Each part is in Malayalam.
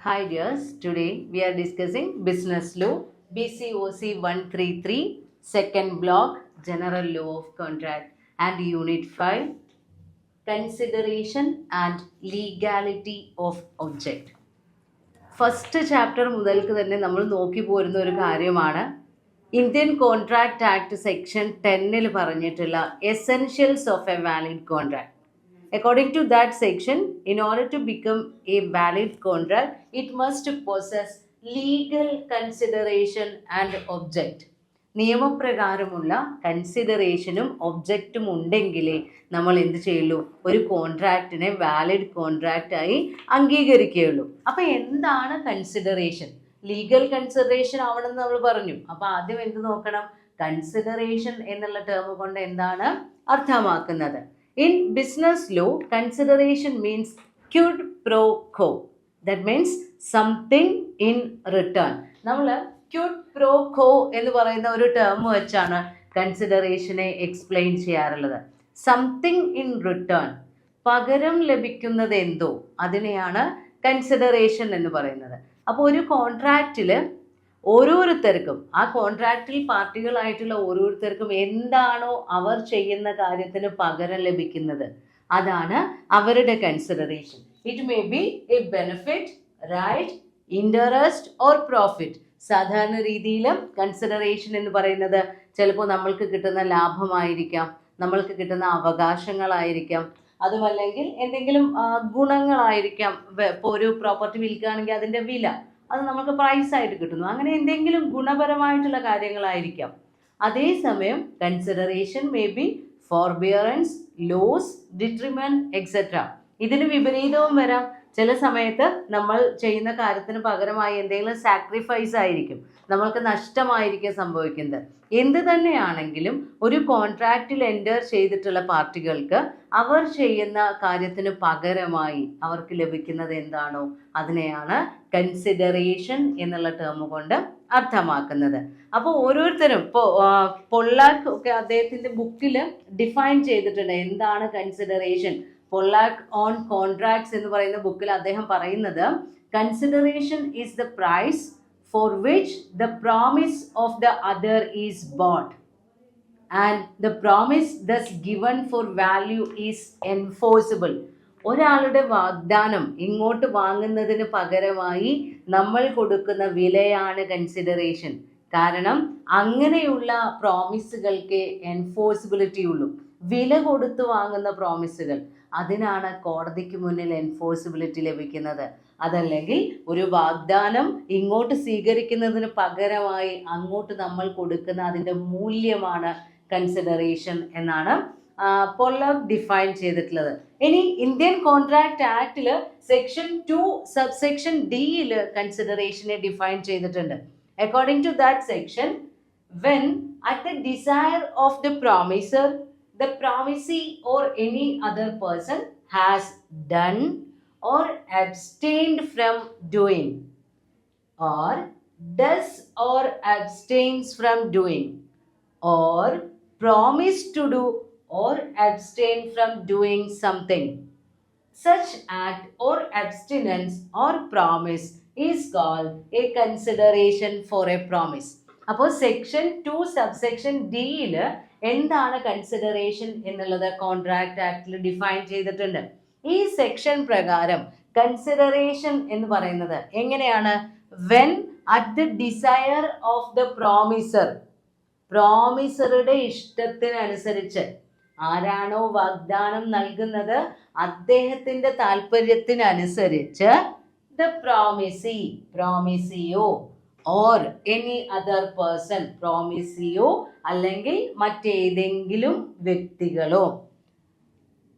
Hi dears, today we are discussing Business Law BCOC 133 second block General Law of Contract and Unit 5 Consideration and Legality of Object. First chapter മുതൽക്ക് തന്നെ നമ്മൾ നോക്കി പോരുന്ന ഒരു കാര്യമാണ് ഇന്ത്യൻ കോൺട്രാക്ട് ആക്ട് സെക്ഷൻ 10 പറഞ്ഞിട്ടുള്ള essentials of A valid contract. According to that section, in order to become a valid contract, it must possess legal consideration and object. നിയമപ്രകാരമുള്ള കൺസിഡറേഷനും ഒബ്ജക്റ്റും ഉണ്ടെങ്കിലേ നമ്മൾ എന്ത് ചെയ്യുള്ളൂ, ഒരു കോൺട്രാക്റ്റിനെ വാലിഡ് കോൺട്രാക്റ്റ് ആയി അംഗീകരിക്കുകയുള്ളൂ. അപ്പൊ എന്താണ് കൺസിഡറേഷൻ? ലീഗൽ കൺസിഡറേഷൻ ആവണമെന്ന് നമ്മൾ പറഞ്ഞു. അപ്പൊ ആദ്യം എന്ത് നോക്കണം? കൺസിഡറേഷൻ എന്നുള്ള ടേം കൊണ്ട് എന്താണ് അർത്ഥമാക്കുന്നത്? In business law, consideration means quid pro quo. That means something in return. നമ്മൾ ക്വിഡ് പ്രോ കോ എന്ന് പറയുന്ന ഒരു ടേം വെച്ചാണ് കൺസിഡറേഷനെ എക്സ്പ്ലെയിൻ ചെയ്യാറുള്ളത്. സംതിങ് ഇൻ റിട്ടേൺ, പകരം ലഭിക്കുന്നത് എന്തോ, അതിനെയാണ് കൺസിഡറേഷൻ എന്ന് പറയുന്നത്. അപ്പോൾ ഒരു കോൺട്രാക്റ്റിൽ ഓരോരുത്തർക്കും, ആ കോൺട്രാക്റ്റിൽ പാർട്ടികളായിട്ടുള്ള ഓരോരുത്തർക്കും എന്താണോ അവർ ചെയ്യുന്ന കാര്യത്തിന് പകരം ലഭിക്കുന്നത്, അതാണ് അവരുടെ consideration. It may be a benefit, right, interest or profit. സാധാരണ രീതിയിൽ കൺസിഡറേഷൻ എന്ന് പറയുന്നത് ചിലപ്പോൾ നമ്മൾക്ക് കിട്ടുന്ന ലാഭമായിരിക്കാം, നമ്മൾക്ക് കിട്ടുന്ന അവകാശങ്ങളായിരിക്കാം, അതുമല്ലെങ്കിൽ എന്തെങ്കിലും ഗുണങ്ങളായിരിക്കാം. ഇപ്പോൾ ഒരു പ്രോപ്പർട്ടി വിൽക്കുകയാണെങ്കിൽ അതിൻ്റെ വില, അത് നമുക്ക് പ്രൈസ് ആയിട്ട് കിട്ടുന്നു. അങ്ങനെ എന്തെങ്കിലും ഗുണപരമായിട്ടുള്ള കാര്യങ്ങളായിരിക്കാം. അതേസമയം consideration may be forbearance, loss, detriment etcetera. ഇതിന് വിപരീതവും വരാം. ചില സമയത്ത് നമ്മൾ ചെയ്യുന്ന കാര്യത്തിന് പകരമായി എന്തെങ്കിലും സാക്രിഫൈസ് ആയിരിക്കും, നമ്മൾക്ക് നഷ്ടമായിരിക്കും സംഭവിക്കുന്നത്. എന്ത് തന്നെയാണെങ്കിലും ഒരു കോൺട്രാക്റ്റിൽ എൻ്റർ ചെയ്തിട്ടുള്ള പാർട്ടികൾക്ക് അവർ ചെയ്യുന്ന കാര്യത്തിന് പകരമായി അവർക്ക് ലഭിക്കുന്നത് എന്താണോ അതിനെയാണ് കൺസിഡറേഷൻ എന്നുള്ള ടേം കൊണ്ട് അർത്ഥമാക്കുന്നത്. അപ്പോൾ ഓരോരുത്തരും ഇപ്പോൾ പൊള്ളാക്ക് ഒക്കെ അദ്ദേഹത്തിൻ്റെ ബുക്കിൽ ഡിഫൈൻ ചെയ്തിട്ടുണ്ട് എന്താണ് കൺസിഡറേഷൻ. പൊള്ളാക്ക് ഓൺ കോൺട്രാക്ട്സ് എന്ന് പറയുന്ന ബുക്കിൽ അദ്ദേഹം പറയുന്നത് consideration is the price for which the promise of the other is bought and the promise thus given for value is enforceable. ഒരാളുടെ വാഗ്ദാനം ഇങ്ങോട്ട് വാങ്ങുന്നതിന് പകരമായി നമ്മൾ കൊടുക്കുന്ന വിലയാണ് കൺസിഡറേഷൻ. കാരണം അങ്ങനെയുള്ള പ്രോമിസുകൾക്ക് എൻഫോഴ്സിബിലിറ്റി ഉള്ളൂ. വില കൊടുത്ത് വാങ്ങുന്ന പ്രോമിസുകൾ, അതിനാണ് കോടതിക്ക് മുന്നിൽ എൻഫോഴ്സിബിലിറ്റി ലഭിക്കുന്നത്. അതല്ലെങ്കിൽ ഒരു വാഗ്ദാനം ഇങ്ങോട്ട് സ്വീകരിക്കുന്നതിന് പകരമായി അങ്ങോട്ട് നമ്മൾ കൊടുക്കുന്ന അതിൻ്റെ മൂല്യമാണ് കൺസിഡറേഷൻ എന്നാണ് പൊള്ളാക്ക് ഡിഫൈൻ ചെയ്തിട്ടുള്ളത്. ഇനി ഇന്ത്യൻ കോൺട്രാക്ട് ആക്ടിൽ സെക്ഷൻ 2 സബ്സെക്ഷൻ ഡിയിൽ കൺസിഡറേഷനെ ഡിഫൈൻ ചെയ്തിട്ടുണ്ട്. According to that section, when at the desire of the promiser, the promisee or any other person has done or abstained from doing, or does or abstains from doing, or promised to do or abstain from doing something, such act or abstinence or promise is called a consideration for a promise. അപ്പോൾ സെക്ഷൻ 2 സബ്സെക്ഷൻ ഡിയിൽ എന്താണ് കൺസിഡറേഷൻ എന്നുള്ളത് കോൺട്രാക്ട് ആക്ടിൽ ഡിഫൈൻ ചെയ്തിട്ടുണ്ട്. ഈ സെക്ഷൻ പ്രകാരം കൺസിഡറേഷൻ എന്ന് പറയുന്നത് എങ്ങനെയാണ്? When at the desire of the promisor, പ്രോമിസറുടെ ഇഷ്ടത്തിനനുസരിച്ച്, ആരാണോ വാഗ്ദാനം നൽകുന്നത് അദ്ദേഹത്തിന്റെ താല്പര്യത്തിനനുസരിച്ച്, ദ പ്രോമിസി, പ്രോമിസിയോ ഓർ എനി അതർ പേഴ്സൺ, പ്രോമിസിയോ അല്ലെങ്കിൽ മറ്റേതെങ്കിലും വ്യക്തികളോ,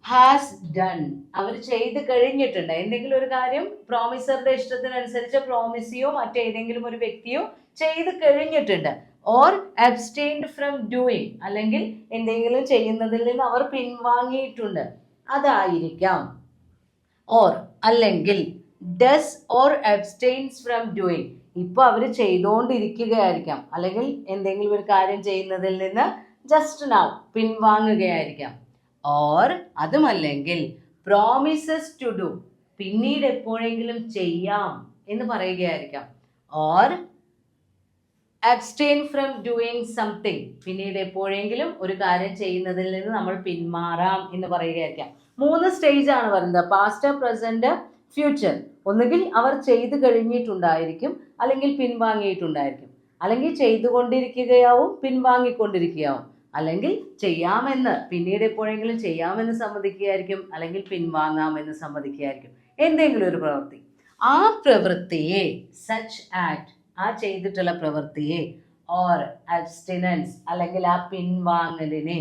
ഹാസ് ഡൺ, അവർ ചെയ്ത് കഴിഞ്ഞിട്ടുണ്ട് എന്തെങ്കിലും ഒരു കാര്യം, പ്രോമിസറുടെ ഇഷ്ടത്തിനനുസരിച്ച് പ്രോമിസിയോ മറ്റേതെങ്കിലും ഒരു വ്യക്തിയോ ചെയ്ത് കഴിഞ്ഞിട്ടുണ്ട്. ഓർ അബ്സ്റ്റെയിൻഡ് ഫ്രം ഡൂയിങ്, അല്ലെങ്കിൽ എന്തെങ്കിലും ചെയ്യുന്നതിൽ നിന്ന് അവർ പിൻവാങ്ങിയിട്ടുണ്ട്, അതായിരിക്കാം. ഓർ അല്ലെങ്കിൽ does or abstains from doing, ഇപ്പോൾ അവർ ചെയ്തുകൊണ്ടിരിക്കുകയായിരിക്കാം, അല്ലെങ്കിൽ എന്തെങ്കിലും ഒരു കാര്യം ചെയ്യുന്നതിൽ നിന്ന് ജസ്റ്റ് നൗ പിൻവാങ്ങുകയായിരിക്കാം. ഓർ അതുമല്ലെങ്കിൽ പ്രോമിസസ് ടു ഡു, പിന്നീട് എപ്പോഴെങ്കിലും ചെയ്യാം എന്ന് പറയുകയായിരിക്കാം. Or abstain from doing something, പിന്നീട് എപ്പോഴെങ്കിലും ഒരു കാര്യം ചെയ്യുന്നതിൽ നിന്ന് നമ്മൾ പിന്മാറാം എന്ന് പറയുകയായിരിക്കാം. 3 സ്റ്റേജ് ആണ് പറയുന്നത്, പാസ്റ്റ്, പ്രസന്റ്, ഫ്യൂച്ചർ. ഒന്നുകിൽ അവർ ചെയ്തു കഴിഞ്ഞിട്ടുണ്ടായിരിക്കും, അല്ലെങ്കിൽ പിൻവാങ്ങിയിട്ടുണ്ടായിരിക്കും, അല്ലെങ്കിൽ ചെയ്തുകൊണ്ടിരിക്കുകയാവും, പിൻവാങ്ങിക്കൊണ്ടിരിക്കുകയാവും, അല്ലെങ്കിൽ ചെയ്യാമെന്ന് പിന്നീട് എപ്പോഴെങ്കിലും ചെയ്യാമെന്ന് സമ്മതിക്കുകയായിരിക്കും, അല്ലെങ്കിൽ പിൻവാങ്ങാമെന്ന് സമ്മതിക്കുകയായിരിക്കും. എന്തെങ്കിലും ഒരു പ്രവൃത്തി, ആ പ്രവൃത്തിയെ സച്ച് ആക്ട്, ആ ചെയ്തിട്ടുള്ള പ്രവൃത്തിയെ, ഓർ അബ്സ്റ്റിനൻസ് അല്ലെങ്കിൽ ആ പിൻവാങ്ങലിനെ,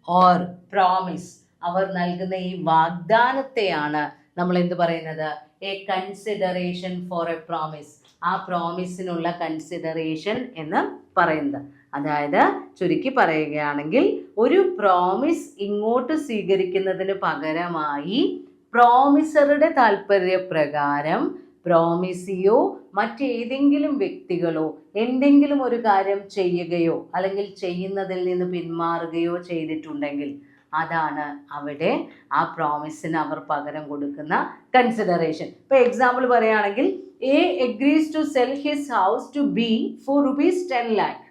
ഓർ പ്രോമിസ് അവർ നൽകുന്ന ഈ വാഗ്ദാനത്തെയാണ് നമ്മൾ എന്ത് പറയുന്നത്, A consideration four A promise, ആ പ്രോമിസിനുള്ള കൺസിഡറേഷൻ എന്ന് പറയുന്നത്. അതായത് ചുരുക്കി പറയുകയാണെങ്കിൽ ഒരു പ്രോമിസ് ഇങ്ങോട്ട് സ്വീകരിക്കുന്നതിന് പകരമായി പ്രോമിസറുടെ താല്പര്യപ്രകാരം പ്രോമിസിയോ മറ്റേതെങ്കിലും വ്യക്തികളോ എന്തെങ്കിലും ഒരു കാര്യം ചെയ്യുകയോ അല്ലെങ്കിൽ ചെയ്യുന്നതിൽ നിന്ന് പിന്മാറുകയോ ചെയ്തിട്ടുണ്ടെങ്കിൽ അതാണ് അവിടെ ആ പ്രോമിസിന് അവർ പകരം കൊടുക്കുന്ന കൺസിഡറേഷൻ. ഇപ്പോൾ എക്സാമ്പിൾ പറയുകയാണെങ്കിൽ, A agrees to sell his house to B for ₹10 lakh.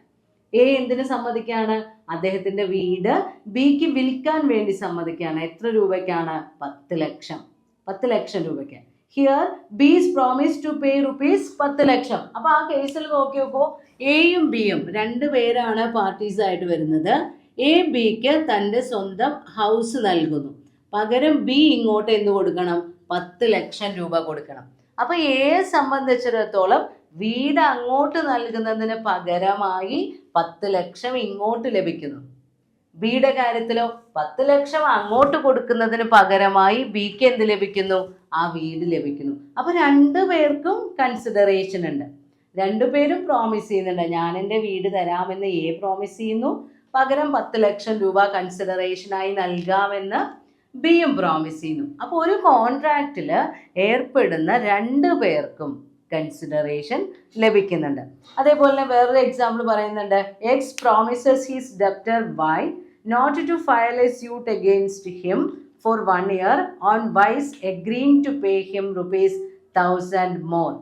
A എന്തിന് സമ്മതിക്കാണ്, അദ്ദേഹത്തിന്റെ വീട് ബിക്ക് വിൽക്കാൻ വേണ്ടി സമ്മതിക്കാണ്. എത്ര രൂപയ്ക്കാണ്? 10 ലക്ഷം. 10 ലക്ഷം രൂപയ്ക്ക്. Here B is promise to pay ₹10 ലക്ഷം. അപ്പൊ ആ കേസിൽ നോക്കി നോക്കൂ, എയും ബിയും 2 പേരാണ് പാർട്ടീസ് ആയിട്ട് വരുന്നത്. എ ബിക്ക് തൻ്റെ സ്വന്തം ഹൗസ് നൽകുന്നു, പകരം ബി ഇങ്ങോട്ട് എന്ത് കൊടുക്കണം? 10 ലക്ഷം രൂപ കൊടുക്കണം. അപ്പൊ എയെ സംബന്ധിച്ചിടത്തോളം വീട് അങ്ങോട്ട് നൽകുന്നതിന് പകരമായി 10 ലക്ഷം ഇങ്ങോട്ട് ലഭിക്കുന്നു. ബിയുടെ കാര്യത്തിലോ 10 ലക്ഷം അങ്ങോട്ട് കൊടുക്കുന്നതിന് പകരമായി ബിക്ക് എന്ത് ലഭിക്കുന്നു? ആ വീട് ലഭിക്കുന്നു. അപ്പൊ 2 പേർക്കും കൺസിഡറേഷൻ ഉണ്ട്, 2 പേരും പ്രോമിസ് ചെയ്യുന്നുണ്ട്. ഞാൻ എൻ്റെ വീട് തരാമെന്ന് എ പ്രോമിസ് ചെയ്യുന്നു, പകരം 10 ലക്ഷം രൂപ കൺസിഡറേഷനായി നൽകാമെന്ന് ബിയും പ്രോമിസ് ചെയ്യുന്നു. അപ്പോൾ ഒരു കോൺട്രാക്റ്റിൽ ഏർപ്പെടുന്ന 2 പേർക്കും കൺസിഡറേഷൻ ലഭിക്കുന്നുണ്ട്. അതേപോലെ തന്നെ വേറൊരു എക്സാമ്പിൾ പറയുന്നുണ്ട്, X promises his debtor Y not to file a suit against him for 1 year on Y's agreeing to pay him ₹1000 more.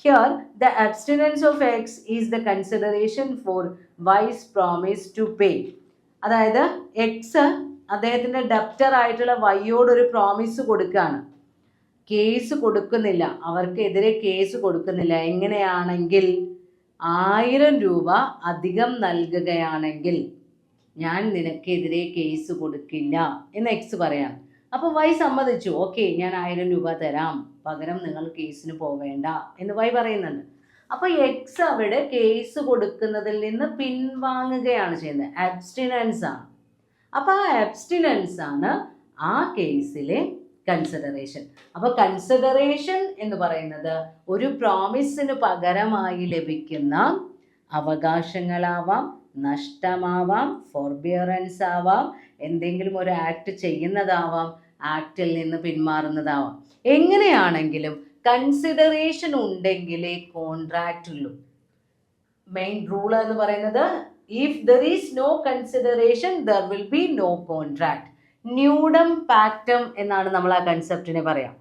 Here the abstinence of X is the consideration for Y's promise to pay. അതായത് എക്സ് അദ്ദേഹത്തിൻ്റെ ഡെപ്റ്റർ ആയിട്ടുള്ള വൈയോട് ഒരു പ്രോമിസ് കൊടുക്കുകയാണ്, കേസ് കൊടുക്കുന്നില്ല, അവർക്കെതിരെ കേസ് കൊടുക്കുന്നില്ല. എങ്ങനെയാണെങ്കിൽ 1000 രൂപ അധികം നൽകുകയാണെങ്കിൽ ഞാൻ നിനക്കെതിരെ കേസ് കൊടുക്കില്ല എന്ന് എക്സ് പറയാം. അപ്പോൾ വൈ സമ്മതിച്ചു, ഓക്കെ ഞാൻ 1000 രൂപ തരാം, പകരം നിങ്ങൾ കേസിന് പോവേണ്ട എന്ന് വൈ പറയുന്നുണ്ട്. അപ്പോൾ എക്സ് അവിടെ കേസ് കൊടുക്കുന്നതിൽ നിന്ന് പിൻവാങ്ങുകയാണ് ചെയ്യുന്നത്, അബ്സ്റ്റിനൻസ് ആണ്. അപ്പോൾ ആ അബ്സ്റ്റിനൻസ് ആണ് ആ കേസിലെ കൺസിഡറേഷൻ. അപ്പോൾ കൺസിഡറേഷൻ എന്ന് പറയുന്നത് ഒരു പ്രോമിസിന് പകരമായി ലഭിക്കുന്ന അവകാശങ്ങളാവാം, നഷ്ടമാവാം, ഫോർബിയറൻസ് ആവാം, എന്തെങ്കിലും ഒരു ആക്ട് ചെയ്യുന്നതാവാം, ആക്റ്റിൽ നിന്ന് പിന്മാറുന്നതാവാം. എങ്ങനെയാണെങ്കിലും കൺസിഡറേഷൻ ഉണ്ടെങ്കിലേ കോൺട്രാക്റ്റ് ഉള്ളൂ. മെയിൻ റൂൾ എന്ന് പറയുന്നത്, if there is no consideration there will be no contract. Nudum pactum എന്നാണ് നമ്മൾ ആ കൺസെപ്റ്റിനെ പറയാം.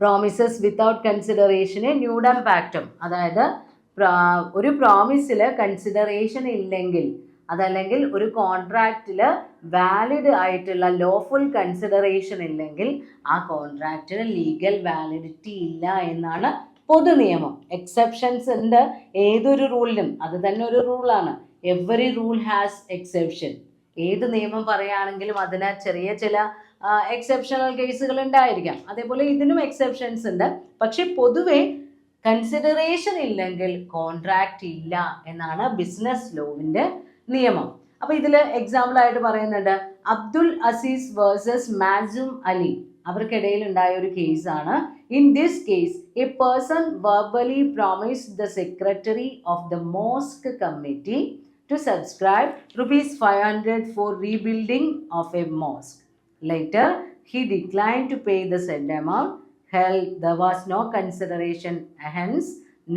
പ്രോമിസസ് വിത്തൗട്ട് കൺസിഡറേഷനെ ന്യൂഡം പാക്റ്റം, അതായത് ഒരു പ്രോമിസിൽ കൺസിഡറേഷൻ ഇല്ലെങ്കിൽ, അതല്ലെങ്കിൽ ഒരു കോൺട്രാക്റ്റിൽ വാലിഡ് ആയിട്ടുള്ള ലോഫുൾ കൺസിഡറേഷൻ ഇല്ലെങ്കിൽ ആ കോൺട്രാക്റ്റിന് ലീഗൽ വാലിഡിറ്റി ഇല്ല എന്നാണ് പൊതു നിയമം. എക്സെപ്ഷൻസ് ഉണ്ട് ഏതൊരു റൂളിലും, അത് തന്നെ ഒരു റൂളാണ്. Every rule has exception. ഏത് നിയമം പറയുകയാണെങ്കിലും അതിന് ചെറിയ ചില എക്സെപ്ഷണൽ കേസുകൾ ഉണ്ടായിരിക്കാം. അതേപോലെ ഇതിനും എക്സെപ്ഷൻസ് ഉണ്ട്. പക്ഷെ പൊതുവെ കൺസിഡറേഷൻ ഇല്ലെങ്കിൽ കോൺട്രാക്റ്റ് ഇല്ല എന്നാണ് ബിസിനസ് ലോവിൻ്റെ നിയമം. അപ്പോൾ ഇതിൽ എക്സാമ്പിൾ ആയിട്ട് പറയുന്നുണ്ട്, അബ്ദുൽ അസീസ് വേഴ്സസ് മാസൂം അലി, അവർക്കിടയിൽ ഉണ്ടായ ഒരു കേസാണ്. In this case A person verbally promised the secretary of the mosque committee to subscribe ₹500 for rebuilding of a mosque. Later, he declined to pay the said amount. Held there was no consideration, hence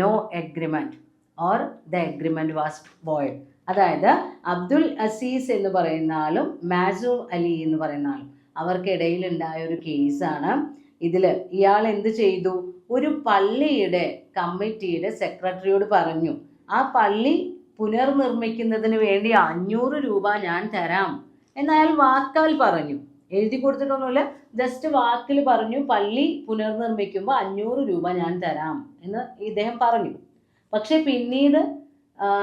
no agreement, or the agreement was void. അതായത് അബ്ദുൽ അസീസ് എന്ന് പറയുന്ന ആളും മാസൂം അലി എന്ന് പറയുന്ന ആളും അവർക്കിടയിൽ ഉണ്ടായ ഒരു കേസാണ്. ഇതിൽ ഇയാൾ എന്ത് ചെയ്തു, ഒരു പള്ളിയുടെ കമ്മിറ്റിയുടെ സെക്രട്ടറിയോട് പറഞ്ഞു, ആ പള്ളി പുനർനിർമ്മിക്കുന്നതിന് വേണ്ടി 500 രൂപ ഞാൻ തരാം എന്ന് അയാൾ വാക്കാൽ പറഞ്ഞു. എഴുതി കൊടുത്തിട്ടൊന്നുമില്ല, ജസ്റ്റ് വാക്കിൽ പറഞ്ഞു, പള്ളി പുനർനിർമ്മിക്കുമ്പോൾ 500 രൂപ ഞാൻ തരാം എന്ന് ഇദ്ദേഹം പറഞ്ഞു. പക്ഷെ പിന്നീട്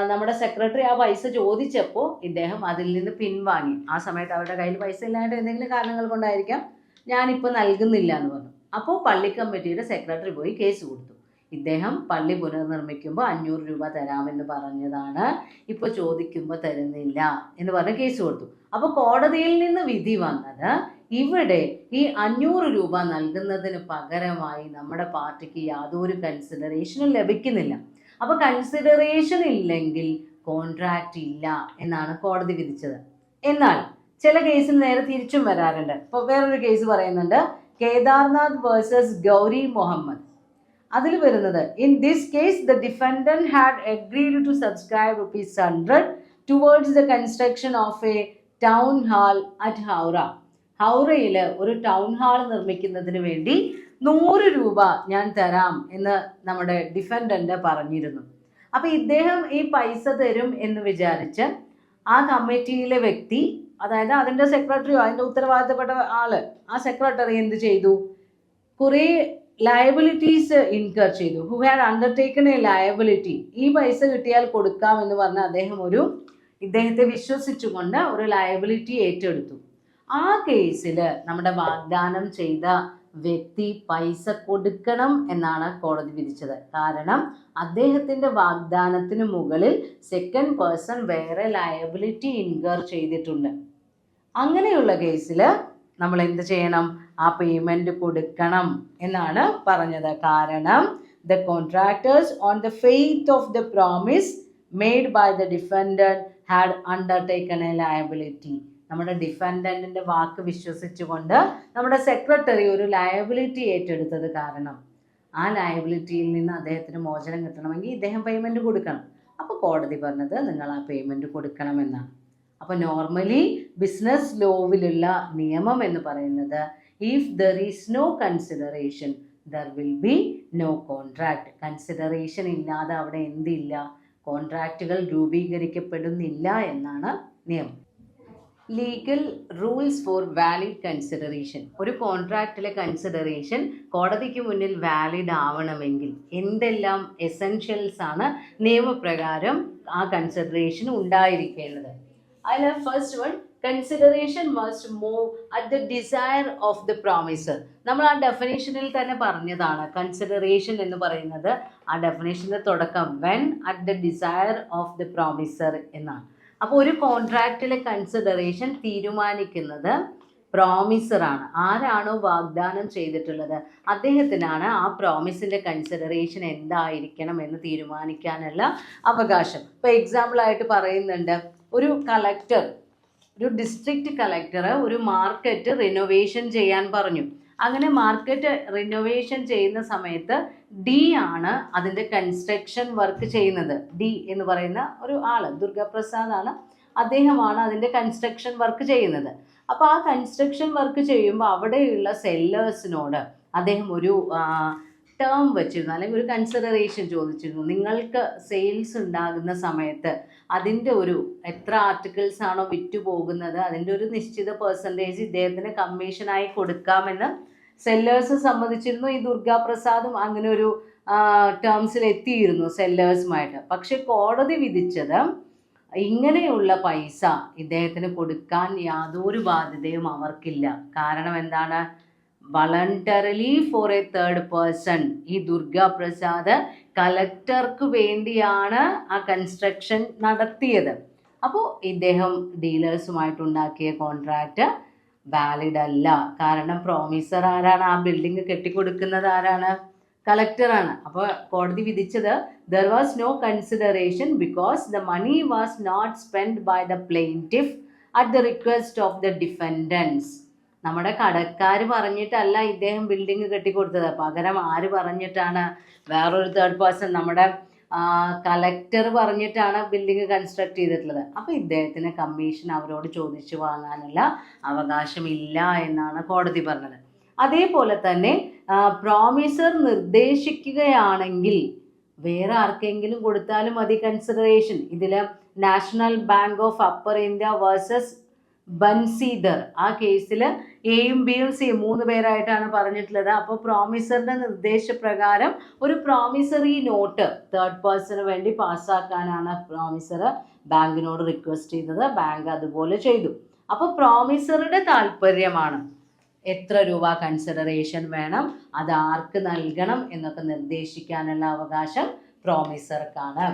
നമ്മുടെ സെക്രട്ടറി ആ പൈസ ചോദിച്ചപ്പോൾ ഇദ്ദേഹം അതിൽ നിന്ന് പിൻവാങ്ങി. ആ സമയത്ത് അവരുടെ കയ്യിൽ പൈസ ഇല്ലാണ്ട് എന്തെങ്കിലും കാരണങ്ങൾ കൊണ്ടായിരിക്കാം, ഞാനിപ്പോൾ നൽകുന്നില്ല എന്ന് പറഞ്ഞു. അപ്പോൾ പള്ളി കമ്മിറ്റിയുടെ സെക്രട്ടറി പോയി കേസ് കൊടുത്തു. ഇദ്ദേഹം പള്ളി പുനർനിർമ്മിക്കുമ്പോൾ 500 രൂപ തരാമെന്ന് പറഞ്ഞതാണ്, ഇപ്പോൾ ചോദിക്കുമ്പോൾ തരുന്നില്ല എന്ന് പറഞ്ഞ് കേസ് കൊടുത്തു. അപ്പോൾ കോടതിയിൽ നിന്ന് വിധി വന്നത്, ഇവിടെ ഈ 500 രൂപ നൽകുന്നതിന് പകരമായി നമ്മുടെ പാർട്ടിക്ക് യാതൊരു കൺസിഡറേഷനും ലഭിക്കുന്നില്ല. അപ്പോൾ കൺസിഡറേഷൻ ഇല്ലെങ്കിൽ കോൺട്രാക്റ്റ് ഇല്ല എന്നാണ് കോടതി വിധിച്ചത്. എന്നാൽ ചില കേസിൽ നേരെ തിരിച്ചും വരാറുണ്ട്. ഇപ്പോൾ വേറൊരു കേസ് പറയുന്നുണ്ട്, കേദാർനാഥ് വേഴ്സസ് ഗൗരി മുഹമ്മദ്. അതിൽ വരുന്നത്, in this case the defendant had agreed to subscribe ₹100 towards the construction of a town hall at Howrah. ഹൗറയിൽ ഒരു ടൗൺ ഹാൾ നിർമ്മിക്കുന്നതിന് വേണ്ടി 100 രൂപ ഞാൻ തരാം എന്ന് നമ്മുടെ ഡിഫൻഡന്റ് പറഞ്ഞിരുന്നു. അപ്പം ഇദ്ദേഹം ഈ പൈസ തരും എന്ന് വിചാരിച്ച് ആ കമ്മിറ്റിയിലെ വ്യക്തി, അതായത് അതിൻ്റെ സെക്രട്ടറിയോ അതിൻ്റെ ഉത്തരവാദിത്തപ്പെട്ട ആള്, ആ സെക്രട്ടറി എന്ത് ചെയ്തു, കുറേ ലയബിലിറ്റീസ് ഇൻകർ ചെയ്തു. Who had undertaken a liability. ഈ പൈസ കിട്ടിയാൽ കൊടുക്കാം എന്ന് പറഞ്ഞ് അദ്ദേഹം ഇദ്ദേഹത്തെ വിശ്വസിച്ചുകൊണ്ട് ഒരു ലയബിലിറ്റി ഏറ്റെടുത്തു. ആ കേസിൽ നമ്മുടെ വാഗ്ദാനം ചെയ്ത വ്യക്തി പൈസ കൊടുക്കണം എന്നാണ് കോടതി വിധിച്ചത്. കാരണം അദ്ദേഹത്തിൻ്റെ വാഗ്ദാനത്തിന് മുകളിൽ സെക്കൻഡ് പേഴ്സൺ വേറെ ലയബിലിറ്റി ഇൻകർ ചെയ്തിട്ടുണ്ട്. അങ്ങനെയുള്ള കേസിൽ നമ്മൾ എന്ത് ചെയ്യണം, ആ പേയ്മെൻറ്റ് കൊടുക്കണം എന്നാണ് പറഞ്ഞത്. കാരണം the contractors on the faith of the promise made by the defendant had undertaken a liability. നമ്മുടെ ഡിഫൻഡന്റിന്റെ വാക്ക് വിശ്വസിച്ചുകൊണ്ട് നമ്മുടെ സെക്രട്ടറി ഒരു ലയബിലിറ്റി ഏറ്റെടുത്തത് കാരണം ആ ലയബിലിറ്റിയിൽ നിന്ന് അദ്ദേഹത്തിന് മോചനം കിട്ടണമെങ്കിൽ ഇദ്ദേഹം പേയ്മെൻറ്റ് കൊടുക്കണം. അപ്പോൾ കോടതി പറഞ്ഞത് നിങ്ങൾ ആ പേയ്മെൻറ്റ് കൊടുക്കണമെന്നാണ്. അപ്പോൾ നോർമലി ബിസിനസ് ലോവിലുള്ള നിയമം എന്ന് പറയുന്നത്, if there is no consideration there will be no contract. Consideration ഇല്ലാതെ അവിടെ എന്തില്ല, കോൺട്രാക്റ്റുകൾ രൂപീകരിക്കപ്പെടുന്നില്ല എന്നാണ് നിയമം. Legal rules for valid consideration. ഒരു കോൺട്രാക്റ്റിലെ കൺസിഡറേഷൻ കോടതിക്ക് മുന്നിൽ വാലിഡ് ആവണമെങ്കിൽ എന്തെല്ലാം എസെൻഷ്യൽസ് ആണ് നിയമപ്രകാരം ആ കൺസിഡറേഷൻ ഉണ്ടായിരിക്കേണ്ടത്. അതിൽ first one, consideration must move at the desire of the promisor. നമ്മൾ ആ ഡെഫിനേഷനിൽ തന്നെ പറഞ്ഞതാണ്, കൺസിഡറേഷൻ എന്ന് പറയുന്നത് ആ ഡെഫിനേഷൻ്റെ തുടക്കം when at the desire of the promisor എന്നാണ്. അപ്പോൾ ഒരു കോൺട്രാക്റ്റിലെ കൺസിഡറേഷൻ തീരുമാനിക്കുന്നത് പ്രോമിസറാണ്. ആരാണോ വാഗ്ദാനം ചെയ്തിട്ടുള്ളത് അദ്ദേഹത്തിനാണ് ആ പ്രോമിസിൻ്റെ കൺസിഡറേഷൻ എന്തായിരിക്കണം എന്ന് തീരുമാനിക്കാനുള്ള അവകാശം. ഇപ്പോൾ എക്സാമ്പിളായിട്ട് പറയുന്നുണ്ട്, ഒരു കളക്ടർ, ഒരു ഡിസ്ട്രിക്റ്റ് കളക്ടർ ഒരു മാർക്കറ്റ് റിനോവേഷൻ ചെയ്യാൻ പറഞ്ഞു. അങ്ങനെ മാർക്കറ്റ് റിനോവേഷൻ ചെയ്യുന്ന സമയത്ത് ഡി ആണ് അതിൻ്റെ കൺസ്ട്രക്ഷൻ വർക്ക് ചെയ്യുന്നത്. ഡി എന്ന് പറയുന്ന ഒരു ആള്, ദുർഗാപ്രസാദ് ആണ്, അദ്ദേഹമാണ് അതിൻ്റെ കൺസ്ട്രക്ഷൻ വർക്ക് ചെയ്യുന്നത്. അപ്പോൾ ആ കൺസ്ട്രക്ഷൻ വർക്ക് ചെയ്യുമ്പോൾ അവിടെയുള്ള സെല്ലേഴ്സിനോട് അദ്ദേഹം ഒരു ടേം വെച്ചിരുന്നു, അല്ലെങ്കിൽ ഒരു കൺസിഡറേഷൻ ചോദിച്ചിരുന്നു. നിങ്ങൾക്ക് സെയിൽസ് ഉണ്ടാകുന്ന സമയത്ത് അതിൻ്റെ ഒരു എത്ര ആർട്ടിക്കിൾസ് ആണോ വിറ്റു പോകുന്നത് അതിൻ്റെ ഒരു നിശ്ചിത പെർസെൻറ്റേജ് ഇദ്ദേഹത്തിന് കമ്മീഷനായി കൊടുക്കാമെന്ന് സെല്ലേഴ്സ് സമ്മതിച്ചിരുന്നു. ഈ ദുർഗാപ്രസാദും അങ്ങനെ ഒരു ടേംസിൽ എത്തിയിരുന്നു സെല്ലേഴ്സുമായിട്ട്. പക്ഷെ കോടതി വിധിച്ചത് ഇങ്ങനെയുള്ള പൈസ ഇദ്ദേഹത്തിന് കൊടുക്കാൻ യാതൊരു ബാധ്യതയും അവർക്കില്ല. കാരണം എന്താണ്, voluntarily for a third person. ഈ ദുർഗാപ്രസാദ് കളക്ടർക്ക് വേണ്ടിയാണ് ആ കൺസ്ട്രക്ഷൻ നടത്തിയത്. അപ്പോൾ ഇദ്ദേഹം ഡീലേഴ്സുമായിട്ടുണ്ടാക്കിയ കോൺട്രാക്റ്റ് വാലിഡ് അല്ല. കാരണം പ്രോമിസർ ആരാണ്, ആ ബിൽഡിംഗ് കെട്ടിക്കൊടുക്കുന്നത് ആരാണ്, കളക്ടറാണ്. അപ്പോൾ കോടതി വിധിച്ചത് there was no consideration because the money was not spend by the plaintiff at the request of the defendants. നമ്മുടെ കടക്കാർ പറഞ്ഞിട്ടല്ല ഇദ്ദേഹം ബിൽഡിംഗ് കെട്ടിക്കൊടുത്തത്, പകരം ആര് പറഞ്ഞിട്ടാണ്, വേറൊരു തേർഡ് പേഴ്സൺ, നമ്മുടെ കളക്ടർ പറഞ്ഞിട്ടാണ് ബിൽഡിംഗ് കൺസ്ട്രക്ട് ചെയ്തിട്ടുള്ളത്. അപ്പോൾ ഇദ്ദേഹത്തിന് കമ്മീഷൻ അവരോട് ചോദിച്ചു വാങ്ങാനുള്ള അവകാശമില്ല എന്നാണ് കോടതി പറഞ്ഞത്. അതേപോലെ തന്നെ പ്രോമിസർ നിർദ്ദേശിക്കുകയാണെങ്കിൽ വേറെ ആർക്കെങ്കിലും കൊടുത്താലും മതി കൺസിഡറേഷൻ. ഇതിൽ National Bank of Upper India versus Bansidhar, ആ കേസിൽ എയും ബിയും സിയും 3 പേരായിട്ടാണ് പറഞ്ഞിട്ടുള്ളത്. അപ്പോൾ പ്രോമിസറിന്റെ നിർദ്ദേശപ്രകാരം ഒരു പ്രോമിസറി നോട്ട് തേർഡ് പേഴ്സണ് വേണ്ടി പാസ്സാക്കാനാണ് പ്രോമിസർ ബാങ്കിനോട് റിക്വസ്റ്റ് ചെയ്തത്. ബാങ്ക് അതുപോലെ ചെയ്തു. അപ്പോൾ പ്രോമിസറുടെ താല്പര്യമാണ് എത്ര രൂപ കൺസിഡറേഷൻ വേണം, അത് ആർക്ക് നൽകണം എന്നൊക്കെ നിർദ്ദേശിക്കാനുള്ള അവകാശം പ്രോമിസർക്കാണ്.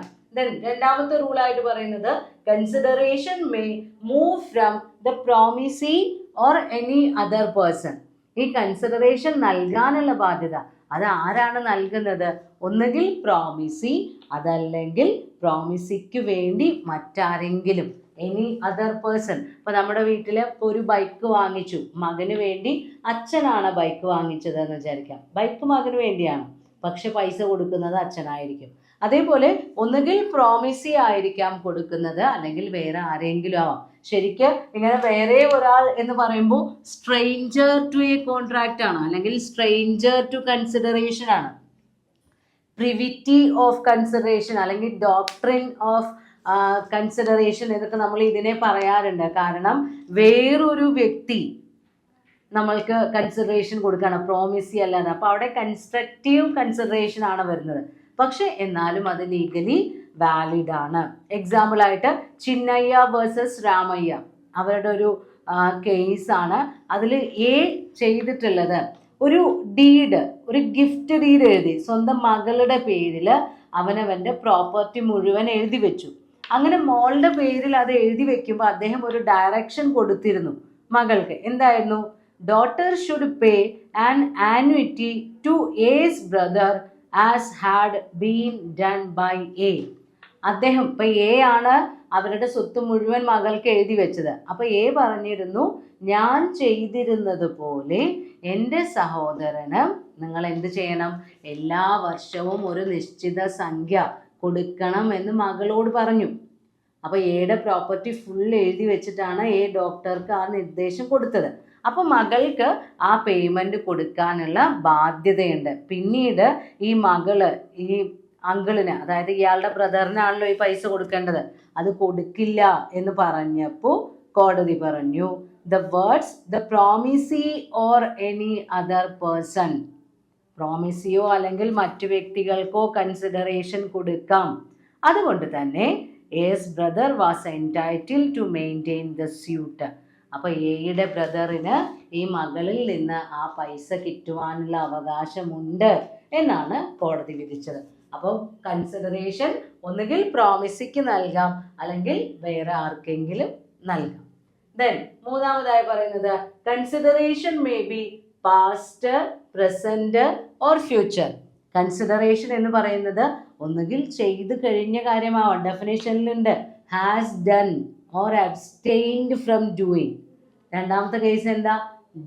രണ്ടാമത്തെ റൂളായിട്ട് പറയുന്നത് consideration may move from the promisee or any other person. ഈ കൺസിഡറേഷൻ നൽകാനുള്ള ബാധ്യത അത് ആരാണ് നൽകുന്നത്? ഒന്നുകിൽ പ്രോമിസി, അതല്ലെങ്കിൽ പ്രോമിസിക്ക് വേണ്ടി മറ്റാരെങ്കിലും, എനി അതർ പേഴ്സൺ. ഇപ്പൊ നമ്മുടെ വീട്ടിൽ ഒരു ബൈക്ക് വാങ്ങിച്ചു, മകന് വേണ്ടി അച്ഛനാണ് ബൈക്ക് വാങ്ങിച്ചത് എന്ന് വിചാരിക്കാം. ബൈക്ക് മകന് വേണ്ടിയാണ്, പക്ഷെ പൈസ കൊടുക്കുന്നത് അച്ഛനായിരിക്കും. അതേപോലെ ഒന്നുകിൽ പ്രോമിസി ആയിരിക്കാം കൊടുക്കുന്നത്, അല്ലെങ്കിൽ വേറെ ആരെങ്കിലും ആവാം. ശരിക്ക് ഇങ്ങനെ വേറെ ഒരാൾ എന്ന് പറയുമ്പോൾ സ്ട്രേഞ്ചർ ടു എ കോൺട്രാക്റ്റ് ആണ്, അല്ലെങ്കിൽ സ്ട്രേഞ്ചർ ടു കൺസിഡറേഷൻ ആണ്. പ്രിവിറ്റി ഓഫ് കൺസിഡറേഷൻ അല്ലെങ്കിൽ ഡോക്ട്രിൻ ഓഫ് കൺസിഡറേഷൻ എന്നൊക്കെ നമ്മൾ ഇതിനെ പറയാറുണ്ട്. കാരണം വേറൊരു വ്യക്തി നമ്മൾക്ക് കൺസിഡറേഷൻ കൊടുക്കുകയാണ്, പ്രോമിസി അല്ലാതെ. അപ്പോൾ അവിടെ കൺസ്ട്രക്റ്റീവ് കൺസിഡറേഷൻ ആണ് വരുന്നത്. പക്ഷെ എന്നാലും അത് ലീഗലി വാലിഡ് ആണ്. എക്സാമ്പിളായിട്ട് ചിന്നയ്യ വേഴ്സസ് രാമയ്യ, അവരുടെ ഒരു കേസാണ്. അതിൽ എ ചെയ്തിട്ടുള്ളത് ഒരു ഡീഡ്, ഒരു ഗിഫ്റ്റ് ഡീഡ് എഴുതി സ്വന്തം മകളുടെ പേരിൽ അവനവൻ്റെ പ്രോപ്പർട്ടി മുഴുവൻ എഴുതി വെച്ചു. അങ്ങനെ മോളുടെ പേരിൽ അത് എഴുതി വെക്കുമ്പോൾ അദ്ദേഹം ഒരു ഡയറക്ഷൻ കൊടുത്തിരുന്നു മകൾക്ക്. എന്തായിരുന്നു? Daughter should pay an annuity to his brother as had been done by A. അദ്ദേഹം ഇപ്പം എ ആണ് അവരുടെ സ്വത്ത് മുഴുവൻ മകൾക്ക് എഴുതി വെച്ചത്. അപ്പം എ പറഞ്ഞിരുന്നു, ഞാൻ ചെയ്തിരുന്നത് പോലെ എൻ്റെ സഹോദരന് നിങ്ങൾ എന്ത് ചെയ്യണം, എല്ലാ വർഷവും ഒരു നിശ്ചിത സംഖ്യ കൊടുക്കണം എന്ന് മകളോട് പറഞ്ഞു. അപ്പോൾ എയുടെ പ്രോപ്പർട്ടി ഫുൾ എഴുതി വെച്ചിട്ടാണ് എ ഡോക്ടർക്ക് ആ നിർദ്ദേശം കൊടുത്തത്. അപ്പോൾ മകൾക്ക് ആ പേയ്മെൻറ്റ് കൊടുക്കാനുള്ള ബാധ്യതയുണ്ട്. പിന്നീട് ഈ മകള് ഈ അങ്കിളിന്, അതായത് ഇയാളുടെ ബ്രദറിനാണല്ലോ ഈ പൈസ കൊടുക്കേണ്ടത്, അത് കൊടുക്കില്ല എന്ന് പറഞ്ഞപ്പോൾ കോടതി പറഞ്ഞു, the words the promisee or any other person, പ്രോമിസിയോ അല്ലെങ്കിൽ മറ്റു വ്യക്തികൾക്കോ കൺസിഡറേഷൻ കൊടുക്കാം. അതുകൊണ്ട് തന്നെ A's brother was entitled to maintain the suit. അപ്പോൾ എയുടെ ബ്രദറിന് ഈ മകളിൽ നിന്ന് ആ പൈസ കിട്ടുവാനുള്ള അവകാശമുണ്ട് എന്നാണ് കോടതി വിധിച്ചത്. അപ്പോൾ കൺസിഡറേഷൻ ഒന്നുകിൽ പ്രോമിസിക്ക് നൽകാം, അല്ലെങ്കിൽ വേറെ ആർക്കെങ്കിലും നൽകാം. ദെൻ മൂന്നാമതായി പറയുന്നത് consideration may be past, present or future. Consideration എന്ന് പറയുന്നത് ഒന്നുകിൽ ചെയ്തു കഴിഞ്ഞ കാര്യമാവാം. ഡെഫിനേഷനിലുണ്ട് has done or abstained from doing. രണ്ടാമത്തെ കേസ് എന്താ?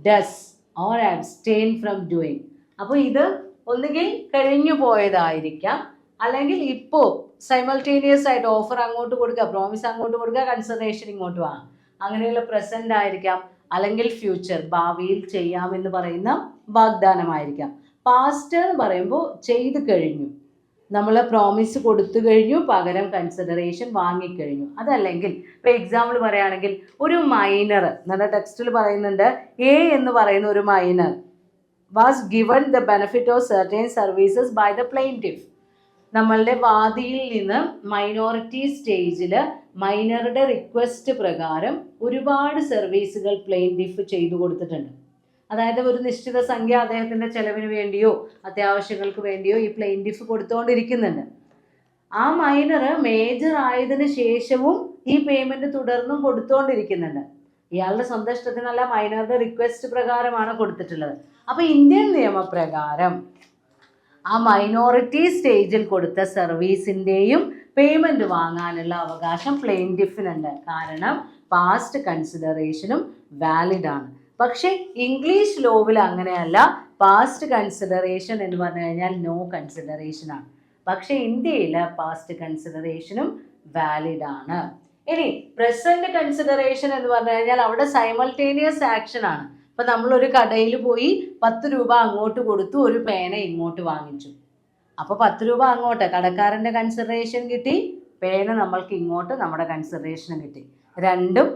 Does or abstain from doing. അപ്പോൾ ഇത് ഒന്നുകിൽ കഴിഞ്ഞു പോയതായിരിക്കാം, അല്ലെങ്കിൽ ഇപ്പോൾ സൈമൾട്ടേനിയസ് ആയിട്ട് ഓഫർ അങ്ങോട്ട് കൊടുക്കുക, പ്രോമിസ് അങ്ങോട്ട് കൊടുക്കുക, കൺസിഡറേഷൻ ഇങ്ങോട്ട് വാങ്ങാം. അങ്ങനെയുള്ള പ്രസന്റ് ആയിരിക്കാം, അല്ലെങ്കിൽ ഫ്യൂച്ചർ, ഭാവിയിൽ ചെയ്യാമെന്ന് പറയുന്ന വാഗ്ദാനമായിരിക്കാം. പാസ്റ്റ് എന്ന് പറയുമ്പോൾ ചെയ്തു കഴിഞ്ഞു, നമ്മൾ പ്രോമിസ് കൊടുത്തു കഴിഞ്ഞു, പകരം കൺസിഡറേഷൻ വാങ്ങിക്കഴിഞ്ഞു. അതല്ലെങ്കിൽ ഇപ്പോൾ എക്സാമ്പിൾ പറയുകയാണെങ്കിൽ ഒരു മൈനർ, നമ്മുടെ ടെക്സ്റ്റിൽ പറയുന്നുണ്ട് എ എന്ന് പറയുന്ന ഒരു minor was given the benefit of certain services by the plaintiff. നമ്മളുടെ വാദിയിൽ നിന്ന് മൈനോറിറ്റി സ്റ്റേജിൽ മൈനറുടെ റിക്വസ്റ്റ് പ്രകാരം ഒരുപാട് സർവീസുകൾ പ്ലെയിൻറ്റിഫ് ചെയ്തു കൊടുത്തിട്ടുണ്ട്. അതായത് ഒരു നിശ്ചിത സംഖ്യ അദ്ദേഹത്തിൻ്റെ ചെലവിന് വേണ്ടിയോ അത്യാവശ്യങ്ങൾക്ക് വേണ്ടിയോ ഈ പ്ലെയിൻറ്റിഫ് കൊടുത്തുകൊണ്ടിരിക്കുന്നുണ്ട്. ആ മൈനർ മേജർ ആയതിനു ശേഷവും ഈ പേയ്മെൻറ്റ് തുടർന്നും കൊടുത്തുകൊണ്ടിരിക്കുന്നുണ്ട്. ഇയാളുടെ സ്വന്തം ഇഷ്ടത്തിനല്ല, മൈനറുടെ റിക്വസ്റ്റ് പ്രകാരമാണ് കൊടുത്തിട്ടുള്ളത്. അപ്പോൾ ഇന്ത്യൻ നിയമപ്രകാരം ആ മൈനോറിറ്റി സ്റ്റേജിൽ കൊടുത്ത സർവീസിൻ്റെയും പേയ്മെൻറ്റ് വാങ്ങാനുള്ള അവകാശം പ്ലെയിൻറ്റിഫിനുണ്ട്. കാരണം പാസ്റ്റ് കൺസിഡറേഷനും വാലിഡ് ആണ്. പക്ഷേ ഇംഗ്ലീഷ് ലോവിൽ അങ്ങനെയല്ല. പാസ്റ്റ് കൺസിഡറേഷൻ എന്ന് പറഞ്ഞു കഴിഞ്ഞാൽ നോ കൺസിഡറേഷൻ ആണ്. പക്ഷേ ഇന്ത്യയിൽ പാസ്റ്റ് കൺസിഡറേഷനും വാലിഡ് ആണ്. ഇനി പ്രസന്റ് കൺസിഡറേഷൻ എന്ന് പറഞ്ഞു കഴിഞ്ഞാൽ അവിടെ സൈമൾട്ടേനിയസ് ആക്ഷൻ ആണ്. ഇപ്പം നമ്മളൊരു കടയിൽ പോയി 10 രൂപ അങ്ങോട്ട് കൊടുത്തു, ഒരു പേന ഇങ്ങോട്ട് വാങ്ങിച്ചു. അപ്പോൾ 10 രൂപ അങ്ങോട്ട് കടക്കാരൻ്റെ കൺസിഡറേഷൻ കിട്ടി, പേന നമ്മൾക്ക് ഇങ്ങോട്ട് നമ്മുടെ കൺസിഡറേഷനും കിട്ടി. രണ്ടും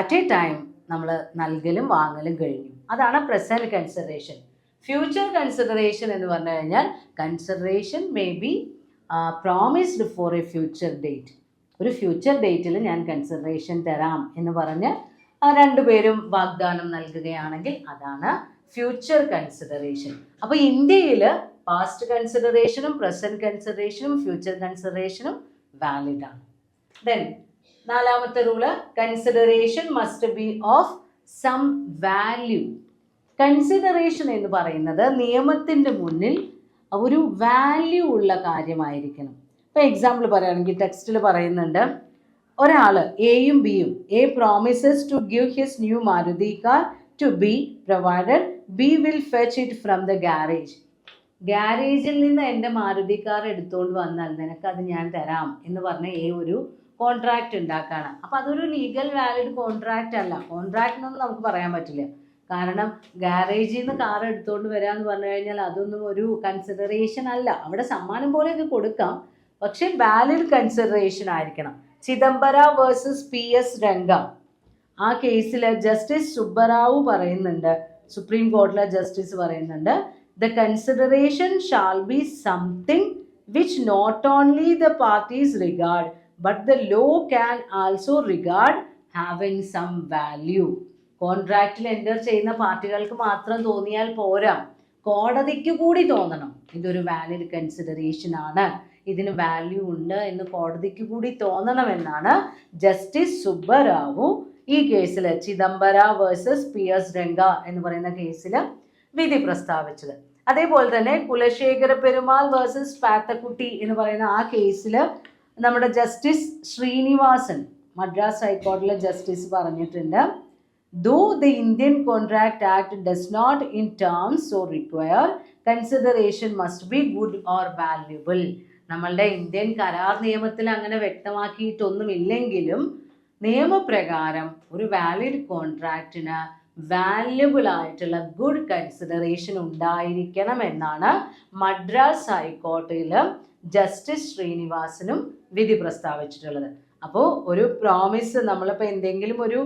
അറ്റ് എ ടൈം നമ്മൾ നൽകലും വാങ്ങലും കഴിഞ്ഞു. അതാണ് പ്രസൻറ്റ് കൺസിഡറേഷൻ. ഫ്യൂച്ചർ കൺസിഡറേഷൻ എന്ന് പറഞ്ഞു കഴിഞ്ഞാൽ consideration may be promised for a future date. ഒരു ഫ്യൂച്ചർ ഡേറ്റിൽ ഞാൻ കൺസിഡറേഷൻ തരാം എന്ന് പറഞ്ഞ് രണ്ടുപേരും വാഗ്ദാനം നൽകുകയാണെങ്കിൽ അതാണ് ഫ്യൂച്ചർ കൺസിഡറേഷൻ. അപ്പോൾ ഇന്ത്യയിൽ പാസ്റ്റ് കൺസിഡറേഷനും പ്രസൻറ്റ് കൺസിഡറേഷനും ഫ്യൂച്ചർ കൺസിഡറേഷനും വാലിഡ് ആണ്. ദെൻ നാലാമത്തെ rule, consideration must be of some value. Consideration എന്ന് പറയുന്നത് നിയമത്തിൻ്റെ മുന്നിൽ ഒരു വാല്യൂ ഉള്ള കാര്യമായിരിക്കണം. ഇപ്പോൾ എക്സാമ്പിൾ പറയുകയാണെങ്കിൽ ടെക്സ്റ്റിൽ പറയുന്നുണ്ട്, ഒരാൾ എയും ബിയും, A promises to give his new Maruti car to B provided B will fetch it from the garage. ഗാരേജിൽ നിന്ന് എൻ്റെ മാരുതി കാർ എടുത്തുകൊണ്ട് വന്നാൽ നിനക്കത് ഞാൻ തരാം എന്ന് പറഞ്ഞ എ ഒരു കോൺട്രാക്റ്റ് ഉണ്ടാക്കുകയാണ്. അപ്പോൾ അതൊരു ലീഗൽ വാലിഡ് കോൺട്രാക്റ്റ് അല്ല. കോൺട്രാക്റ്റ് എന്നൊന്നും നമുക്ക് പറയാൻ പറ്റില്ല. കാരണം ഗാരേജിൽ നിന്ന് കാർ എടുത്തുകൊണ്ട് വരാമെന്ന് പറഞ്ഞു കഴിഞ്ഞാൽ അതൊന്നും ഒരു കൺസിഡറേഷൻ അല്ല. അവിടെ സമ്മാനം പോലെയൊക്കെ കൊടുക്കാം, പക്ഷേ വാലിഡ് കൺസിഡറേഷൻ ആയിരിക്കണം. ചിദംബര വേഴ്സസ് PS രംഗ, ആ കേസിൽ ജസ്റ്റിസ് സുബ്ബറാവു പറയുന്നുണ്ട്, സുപ്രീം കോടതിയിലെ ജസ്റ്റിസ് പറയുന്നുണ്ട്, the consideration shall be something which not only the parties regard but the law can also regard having some value. കോൺട്രാക്റ്റിൽ എൻ്റർ ചെയ്യുന്ന പാർട്ടികൾക്ക് മാത്രം തോന്നിയാൽ പോരാ, കോടതിക്ക് കൂടി തോന്നണം ഇതൊരു വാലിഡ് കൺസിഡറേഷൻ ആണ്, ഇതിന് വാല്യൂ ഉണ്ട് എന്ന് കോടതിക്ക് കൂടി തോന്നണമെന്നാണ് ജസ്റ്റിസ് സുബ്ബറാവു ഈ കേസിൽ ചിദംബര വേഴ്സസ് PS രംഗ എന്ന് പറയുന്ന കേസിൽ വിധി പ്രസ്താവിച്ചത്. അതേപോലെ തന്നെ കുലശേഖര പെരുമാൾ വേഴ്സസ് പാത്തക്കുട്ടി എന്ന് പറയുന്ന ആ കേസിൽ നമ്മുടെ ജസ്റ്റിസ് ശ്രീനിവാസൻ, മദ്രാസ് ഹൈക്കോടതിയിലെ ജസ്റ്റിസ് പറഞ്ഞിട്ടുണ്ട്, though the Indian Contract Act does not in terms so require, consideration must be good or valuable. നമ്മളുടെ ഇന്ത്യൻ കരാർ നിയമത്തിൽ അങ്ങനെ വ്യക്തമാക്കിയിട്ടൊന്നുമില്ലെങ്കിലും നിയമപ്രകാരം ഒരു വാലിഡ് കോൺട്രാക്റ്റിന് വാല്യുബിൾ ആയിട്ടുള്ള ഗുഡ് കൺസിഡറേഷൻ ഉണ്ടായിരിക്കണം എന്നാണ് മദ്രാസ് ഹൈക്കോടതിയിൽ ജസ്റ്റിസ് ശ്രീനിവാസനും വിധി പ്രസ്താവിച്ചിട്ടുള്ളത്. അപ്പോൾ ഒരു പ്രോമിസ്, നമ്മളിപ്പോൾ എന്തെങ്കിലും ഒരു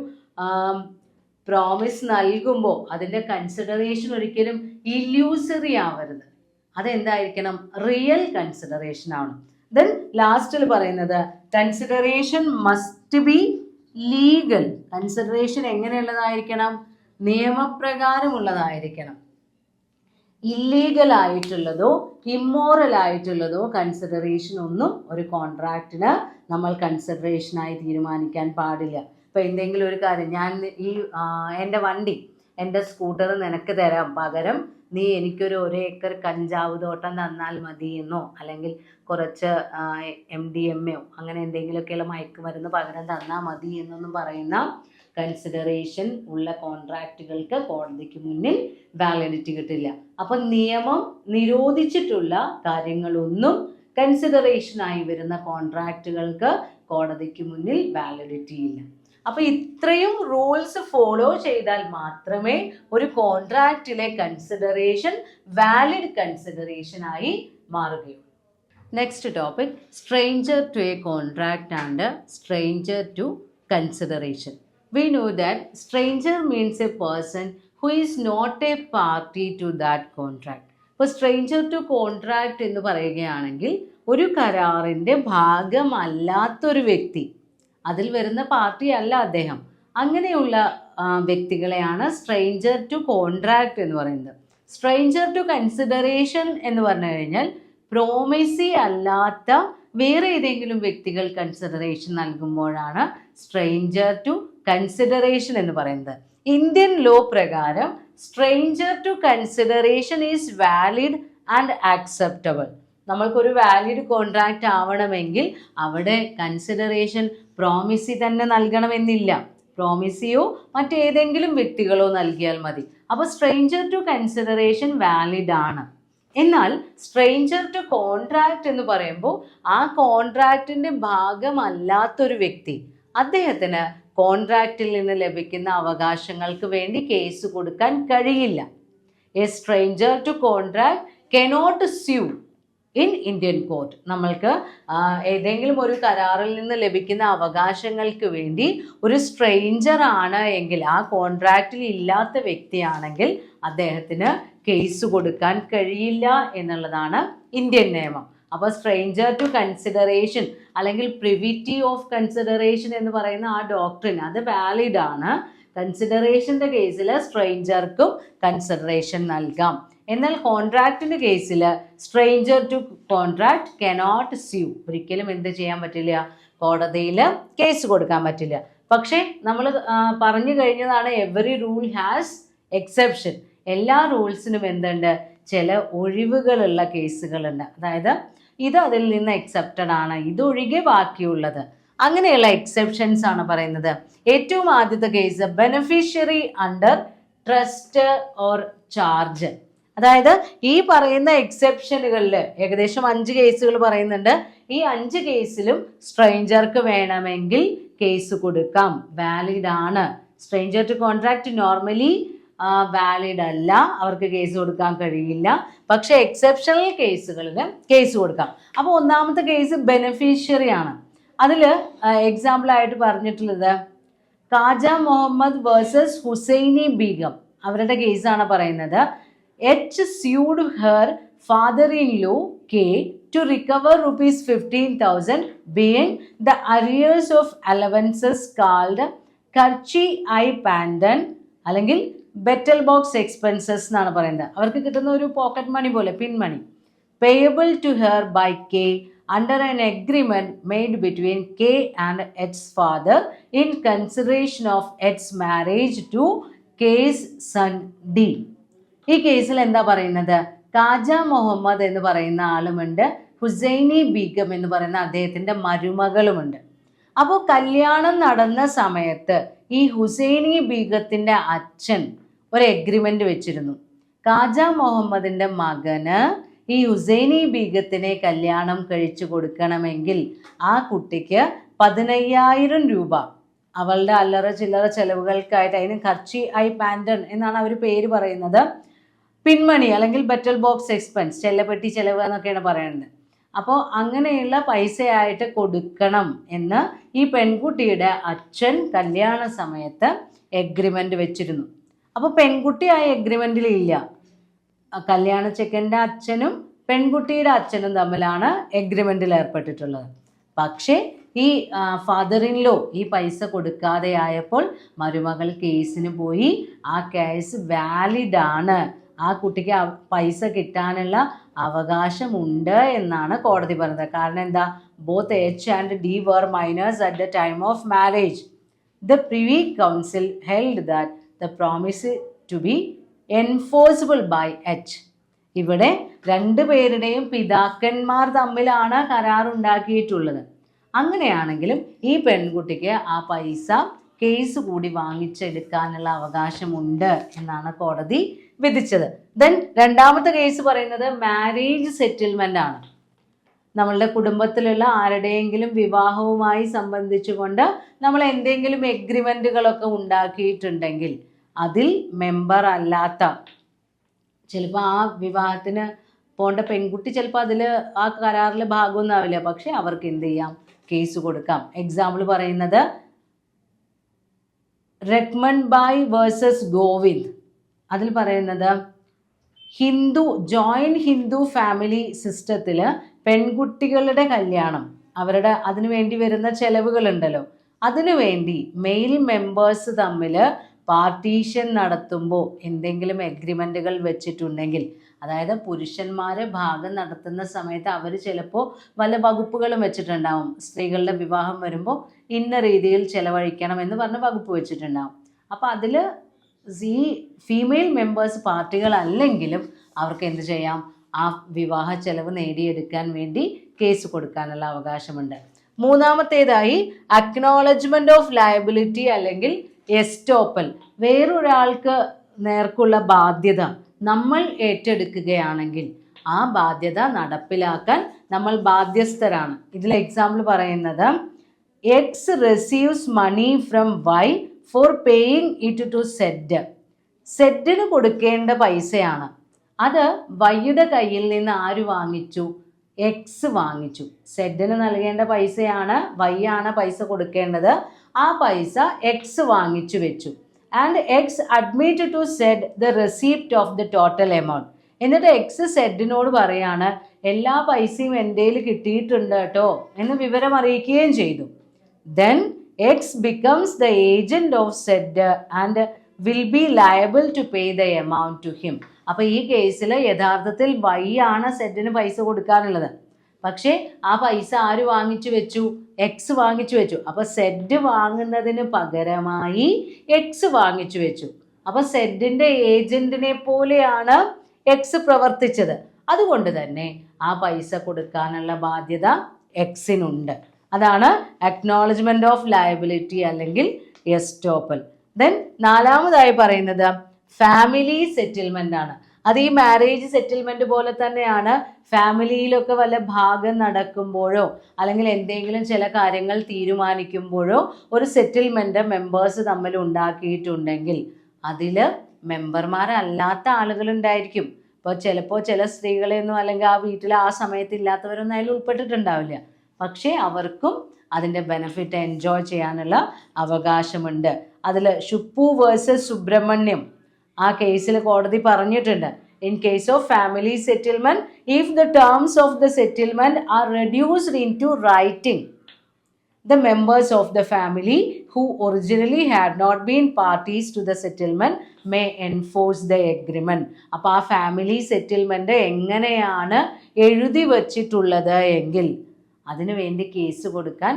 പ്രോമിസ് നൽകുമ്പോൾ അതിൻ്റെ കൺസിഡറേഷൻ ഒരിക്കലും ഇല്യൂസറി ആവരുത്. അതെന്തായിരിക്കണം? റിയൽ കൺസിഡറേഷൻ ആണ്. ദെൻ ലാസ്റ്റിൽ പറയുന്നത് consideration must be legal. Consideration എങ്ങനെയുള്ളതായിരിക്കണം? നിയമപ്രകാരമുള്ളതായിരിക്കണം. ഇല്ലീഗൽ ആയിട്ടുള്ളതോ ഇമ്മോറൽ ആയിട്ടുള്ളതോ കൺസിഡറേഷൻ ഒന്നും ഒരു കോൺട്രാക്റ്റിന് നമ്മൾ കൺസിഡറേഷനായി തീരുമാനിക്കാൻ പാടില്ല. ഇപ്പോൾ എന്തെങ്കിലും ഒരു കാര്യം, ഞാൻ എൻ്റെ വണ്ടി, എൻ്റെ സ്കൂട്ടർ നിനക്ക് തരാം, പകരം നീ എനിക്കൊരു 1 ഏക്കർ കഞ്ചാവ് തോട്ടം തന്നാൽ മതി എന്നോ അല്ലെങ്കിൽ കുറച്ച് MDMA അങ്ങനെ എന്തെങ്കിലുമൊക്കെയുള്ള മയക്കുമരുന്ന് പകരം തന്നാൽ മതി എന്നൊന്നും പറയുന്ന കൺസിഡറേഷൻ ഉള്ള കോൺട്രാക്റ്റുകൾക്ക് കോടതിക്ക് മുന്നിൽ വാലിഡിറ്റി കിട്ടില്ല. അപ്പം നിയമം നിരോധിച്ചിട്ടുള്ള കാര്യങ്ങളൊന്നും കൺസിഡറേഷനായി വരുന്ന കോൺട്രാക്റ്റുകൾക്ക് കോടതിക്ക് മുന്നിൽ വാലിഡിറ്റി ഇല്ല. അപ്പോൾ ഇത്രയും റൂൾസ് ഫോളോ ചെയ്താൽ മാത്രമേ ഒരു കോൺട്രാക്റ്റിലെ കൺസിഡറേഷൻ വാലിഡ് കൺസിഡറേഷനായി മാറുകയുള്ളൂ. Next topic, stranger to a contract and stranger to consideration. We know that stranger means a person who is not a party to that contract. ഇപ്പോൾ സ്ട്രേഞ്ചർ ടു കോൺട്രാക്റ്റ് എന്ന് പറയുകയാണെങ്കിൽ ഒരു കരാറിൻ്റെ ഭാഗമല്ലാത്തൊരു വ്യക്തി, അതിൽ വരുന്ന പാർട്ടി അല്ല അദ്ദേഹം. അങ്ങനെയുള്ള വ്യക്തികളെയാണ് സ്ട്രേഞ്ചർ ടു കോൺട്രാക്റ്റ് എന്ന് പറയുന്നത്. സ്ട്രേഞ്ചർ ടു കൺസിഡറേഷൻ എന്ന് പറഞ്ഞു കഴിഞ്ഞാൽ പ്രോമിസി അല്ലാത്ത വേറെ ഏതെങ്കിലും വ്യക്തികൾ കൺസിഡറേഷൻ നൽകുമ്പോഴാണ് സ്ട്രേഞ്ചർ ടു കൺസിഡറേഷൻ എന്ന് പറയുന്നത്. ഇന്ത്യൻ ലോ പ്രകാരം stranger to consideration is valid and acceptable. നമ്മൾക്കൊരു വാലിഡ് കോൺട്രാക്റ്റ് ആവണമെങ്കിൽ അവിടെ കൺസിഡറേഷൻ പ്രോമിസി തന്നെ നൽകണമെന്നില്ല. പ്രോമിസിയോ മറ്റേതെങ്കിലും വ്യക്തികളോ നൽകിയാൽ മതി. അപ്പോൾ സ്ട്രേഞ്ചർ ടു കൺസിഡറേഷൻ വാലിഡ് ആണ്. എന്നാൽ സ്ട്രേഞ്ചർ ടു കോൺട്രാക്റ്റ് എന്ന് പറയുമ്പോൾ ആ കോൺട്രാക്റ്റിൻ്റെ ഭാഗമല്ലാത്തൊരു വ്യക്തി, അദ്ദേഹത്തിന് കോൺട്രാക്റ്റിൽ നിന്ന് ലഭിക്കുന്ന അവകാശങ്ങൾക്ക് വേണ്ടി കേസ് കൊടുക്കാൻ കഴിയില്ല. A stranger to contract cannot sue in Indian court. നമ്മൾക്ക് ഏതെങ്കിലും ഒരു കരാറിൽ നിന്ന് ലഭിക്കുന്ന അവകാശങ്ങൾക്ക് വേണ്ടി ഒരു സ്ട്രേഞ്ചർ ആണ് എങ്കിൽ, ആ കോൺട്രാക്റ്റിൽ ഇല്ലാത്ത വ്യക്തിയാണെങ്കിൽ അദ്ദേഹത്തിന് കേസ് കൊടുക്കാൻ കഴിയില്ല എന്നുള്ളതാണ് ഇന്ത്യൻ നിയമം. അപ്പോൾ സ്ട്രേഞ്ചർ ടു കൺസിഡറേഷൻ അല്ലെങ്കിൽ പ്രിവിറ്റി ഓഫ് കൺസിഡറേഷൻ എന്ന് പറയുന്ന ആ ഡോക്ട്രിൻ അത് വാലിഡ് ആണ്. കൺസിഡറേഷൻ്റെ കേസിൽ സ്ട്രേഞ്ചർക്കും കൺസിഡറേഷൻ നൽകാം. എന്നാൽ കോൺട്രാക്റ്റിൻ്റെ കേസിൽ stranger to contract cannot sue, ഒരിക്കലും എന്ത് ചെയ്യാൻ പറ്റില്ല, കോടതിയിൽ കേസ് കൊടുക്കാൻ പറ്റില്ല. പക്ഷേ നമ്മൾ പറഞ്ഞു കഴിഞ്ഞതാണ് എവറി റൂൾ ഹാസ് എക്സെപ്ഷൻ. എല്ലാ റൂൾസിനും എന്തുണ്ട്, ചില ഒഴിവുകളുള്ള കേസുകളുണ്ട്. അതായത് ഇത് അതിൽ നിന്ന് എക്സെപ്റ്റഡ് ആണ്, ഇതൊഴികെ ബാക്കിയുള്ളത്, അങ്ങനെയുള്ള എക്സെപ്ഷൻസ് ആണ് പറയുന്നത്. ഏറ്റവും ആദ്യത്തെ case beneficiary under trust or charge. അതായത് ഈ പറയുന്ന എക്സെപ്ഷനുകളിൽ ഏകദേശം 5 കേസുകൾ പറയുന്നുണ്ട്. ഈ 5 കേസിലും സ്ട്രേഞ്ചർക്ക് വേണമെങ്കിൽ കേസ് കൊടുക്കാം, വാലിഡ് ആണ്. Stranger to contract normally valid അല്ല, അവർക്ക് കേസ് കൊടുക്കാൻ കഴിയില്ല. പക്ഷെ എക്സെപ്ഷണൽ കേസുകളിൽ കേസ് കൊടുക്കാം. അപ്പോൾ ഒന്നാമത്തെ കേസ് ബെനഫിഷ്യറി ആണ്. അതിൽ എക്സാമ്പിളായിട്ട് പറഞ്ഞിട്ടുള്ളത് കാജ മുഹമ്മദ് വേഴ്സസ് ഹുസൈനി ബീഗം, അവരുടെ കേസാണ് പറയുന്നത്. H sued her father-in-law K to recover rupees 15,000 being the arrears of allowances called Karchi I Pandan അല്ലെങ്കിൽ ബെറ്റൽ ബോക്സ് എക്സ്പെൻസസ് എന്നാണ് പറയുന്നത്. അവർക്ക് കിട്ടുന്ന ഒരു പോക്കറ്റ് മണി പോലെ, pin money, payable to her by K under an agreement made between K and H's father in consideration of H's marriage to K's son D. ഈ കേസിൽ എന്താ പറയുന്നത്, കാജ മുഹമ്മദ് എന്ന് പറയുന്ന ആളുമുണ്ട്, ഹുസൈനി ബീഗം എന്ന് പറയുന്ന അദ്ദേഹത്തിൻ്റെ മരുമകളുമുണ്ട്. അപ്പോൾ കല്യാണം നടന്ന സമയത്ത് ഈ ഹുസൈനി ബീഗത്തിൻ്റെ അച്ഛൻ ഒരു എഗ്രിമെൻ്റ് വെച്ചിരുന്നു. കാജ മുഹമ്മദിൻ്റെ മകന് ഈ ഹുസൈനി ബീഗത്തിനെ കല്യാണം കഴിച്ചു കൊടുക്കണമെങ്കിൽ ആ കുട്ടിക്ക് 15,000 രൂപ അവളുടെ അല്ലറ ചില്ലറ ചെലവുകൾക്കായിട്ട്, അതിന് ഖർച്ചി ഐ പാൻഡൻ എന്നാണ് അവർ പേര് പറയുന്നത്, പിൻമണി അല്ലെങ്കിൽ ബെറ്റൽ ബോക്സ് എക്സ്പെൻസ്, ചെല്ലപ്പെട്ടി ചെലവ് എന്നൊക്കെയാണ് പറയുന്നത്. അപ്പോൾ അങ്ങനെയുള്ള പൈസയായിട്ട് കൊടുക്കണം എന്ന് ഈ പെൺകുട്ടിയുടെ അച്ഛൻ കല്യാണ സമയത്ത് എഗ്രിമെൻ്റ് വെച്ചിരുന്നു. അപ്പോൾ പെൺകുട്ടി ആ എഗ്രിമെൻറ്റിൽ ഇല്ല. കല്യാണ ചെക്കൻ്റെ അച്ഛനും പെൺകുട്ടിയുടെ അച്ഛനും തമ്മിലാണ് എഗ്രിമെൻറ്റിൽ ഏർപ്പെട്ടിട്ടുള്ളത്. പക്ഷേ ഈ ഫാദറിൻലോ ഈ പൈസ കൊടുക്കാതെ ആയപ്പോൾ മരുമകൾ കേസിന് പോയി. ആ കേസ് വാലിഡ് ആണ്, ആ കുട്ടിക്ക് പൈസ കിട്ടാനുള്ള അവകാശമുണ്ട് എന്നാണ് കോടതി പറഞ്ഞത്. കാരണം എന്താ, both H and D were minors at the time of marriage. The Privy Council held that the promise to be enforceable by H. ഇവിടെ രണ്ടുപേരുടെയും പിതാക്കന്മാർ തമ്മിലാണ് കരാറുണ്ടാക്കിയിട്ടുള്ളത്. അങ്ങനെയാണെങ്കിലും ഈ പെൺകുട്ടിക്ക് ആ പൈസ കേസ് കൂടി വാങ്ങിച്ചെടുക്കാനുള്ള അവകാശമുണ്ട് എന്നാണ് കോടതി വിധിച്ചത്. ദെൻ രണ്ടാമത്തെ കേസ് പറയുന്നത് മാരേജ് സെറ്റിൽമെൻ്റ് ആണ്. നമ്മളുടെ കുടുംബത്തിലുള്ള ആരുടെയെങ്കിലും വിവാഹവുമായി സംബന്ധിച്ചുകൊണ്ട് നമ്മൾ എന്തെങ്കിലും എഗ്രിമെൻറ്റുകളൊക്കെ ഉണ്ടാക്കിയിട്ടുണ്ടെങ്കിൽ അതിൽ മെമ്പർ അല്ലാത്ത, ചിലപ്പോൾ ആ വിവാഹത്തിന് പോകേണ്ട പെൺകുട്ടി ചിലപ്പോൾ അതിൽ ആ കരാറിൽ ഭാഗമൊന്നും ആവില്ല, പക്ഷെ അവർക്ക് എന്ത് ചെയ്യാം, കേസ് കൊടുക്കാം. എക്സാമ്പിൾ പറയുന്നത് റെക്മണ്ട് ബായ് വേഴ്സസ് ഗോവിന്ദ്. അതിൽ പറയുന്നത് ജോയിൻറ്റ് ഹിന്ദു ഫാമിലി സിസ്റ്റത്തിൽ പെൺകുട്ടികളുടെ കല്യാണം, അവരുടെ അതിനു വേണ്ടി വരുന്ന ചെലവുകളുണ്ടല്ലോ, അതിനു വേണ്ടി മെയിൽ മെമ്പേഴ്സ് തമ്മിൽ പാർട്ടീഷൻ നടത്തുമ്പോൾ എന്തെങ്കിലും എഗ്രിമെൻറ്റുകൾ വെച്ചിട്ടുണ്ടെങ്കിൽ, അതായത് പുരുഷന്മാർ ഭാഗം നടത്തുന്ന സമയത്ത് അവർ ചിലപ്പോൾ വല്ല വകുപ്പുകളും വെച്ചിട്ടുണ്ടാവും. സ്ത്രീകളുടെ വിവാഹം വരുമ്പോൾ ഇന്ന രീതിയിൽ ചെലവഴിക്കണം എന്ന് പറഞ്ഞ് വകുപ്പ് വെച്ചിട്ടുണ്ടാവും. അപ്പോൾ അതിൽ ഈ ഫീമെയിൽ മെമ്പേഴ്സ് പാർട്ടികളല്ലെങ്കിലും അവർക്ക് എന്ത് ചെയ്യാം, ആ വിവാഹ ചെലവ് നേടിയെടുക്കാൻ വേണ്ടി കേസ് കൊടുക്കാനുള്ള അവകാശമുണ്ട്. മൂന്നാമത്തേതായി അക്നോളജ്മെൻറ്റ് ഓഫ് ലയബിലിറ്റി അല്ലെങ്കിൽ എസ്റ്റോപ്പൽ. വേറൊരാൾക്ക് നേർക്കുള്ള ബാധ്യത നമ്മൾ ഏറ്റെടുക്കുകയാണെങ്കിൽ ആ ബാധ്യത നടപ്പിലാക്കാൻ നമ്മൾ ബാധ്യസ്ഥരാണ്. ഇതിൽ എക്സാമ്പിൾ പറയുന്നത് X receives money from Y for paying it to Z. സെഡിന് കൊടുക്കേണ്ട പൈസയാണ്, അത് വൈയുടെ കയ്യിൽ നിന്ന് ആര് വാങ്ങിച്ചു? എക്സ് വാങ്ങിച്ചു. സെഡിന് നൽകേണ്ട പൈസയാണ്, വൈ ആണ് പൈസ കൊടുക്കേണ്ടത്. ആ പൈസ എക്സ് വാങ്ങിച്ചു വെച്ചു. And X admit to Z the receipt of the total amount. എന്നിട്ട് എക്സ് സെഡിനോട് പറയാണ്, എല്ലാ പൈസയും എൻ്റെ കയ്യിൽ കിട്ടിയിട്ടുണ്ട് കേട്ടോ എന്ന് വിവരം അറിയിക്കുകയും ചെയ്തു. Then X becomes the agent of Z and will be liable to pay the amount to him. അപ്പോൾ ഈ കേസിൽ യഥാർത്ഥത്തിൽ വൈ ആണ് സെഡിന് പൈസ കൊടുക്കാനുള്ളത്. പക്ഷേ ആ പൈസ ആര് വാങ്ങിച്ചു വെച്ചു? എക്സ് വാങ്ങിച്ചു വെച്ചു. അപ്പോൾ സെഡ് വാങ്ങുന്നതിന് പകരമായി എക്സ് വാങ്ങിച്ചു വെച്ചു. അപ്പോൾ സെഡിൻ്റെ ഏജന്റിനെ പോലെയാണ് എക്സ് പ്രവർത്തിച്ചത്. അതുകൊണ്ട് തന്നെ ആ പൈസ കൊടുക്കാനുള്ള ബാധ്യത എക്സിനുണ്ട്. അതാണ് അക്നോളജ്മെന്റ് ഓഫ് ലയബിലിറ്റി അല്ലെങ്കിൽ എസ്റ്റോപ്പൽ. ദെൻ നാലാമതായി പറയുന്നത് ഫാമിലി സെറ്റിൽമെന്റ് ആണ്. അത് ഈ മാരേജ് സെറ്റിൽമെന്റ് പോലെ തന്നെയാണ്. ഫാമിലിയിലൊക്കെ വല്ല ഭാഗം നടക്കുമ്പോഴോ അല്ലെങ്കിൽ എന്തെങ്കിലും ചില കാര്യങ്ങൾ തീരുമാനിക്കുമ്പോഴോ ഒരു സെറ്റിൽമെന്റ് മെമ്പേഴ്സ് തമ്മിൽ ഉണ്ടാക്കിയിട്ടുണ്ടെങ്കിൽ അതിൽ മെമ്പർമാരല്ലാത്ത ആളുകളുണ്ടായിരിക്കും. ഇപ്പോൾ ചിലപ്പോൾ ചില സ്ത്രീകളെയൊന്നും അല്ലെങ്കിൽ ആ വീട്ടിൽ ആ സമയത്ത് ഇല്ലാത്തവരൊന്നും അതിൽ ഉൾപ്പെട്ടിട്ടുണ്ടാവില്ല. പക്ഷേ അവർക്കും അതിൻ്റെ ബെനിഫിറ്റ് എൻജോയ് ചെയ്യാനുള്ള അവകാശമുണ്ട്. അതിൽ ഷുപ്പു വേഴ്സസ് സുബ്രഹ്മണ്യം ആ കേസിൽ കോടതി പറഞ്ഞിട്ടുണ്ട്, in case of family settlement, if the terms of the settlement are reduced in to writing, the members of the family who originally had not been parties to the settlement may enforce the agreement. അപ്പോൾ ആ ഫാമിലി സെറ്റിൽമെൻറ്റ് എങ്ങനെയാണ് എഴുതി വച്ചിട്ടുള്ളത് എങ്കിൽ അതിനു വേണ്ടി കേസ് കൊടുക്കാൻ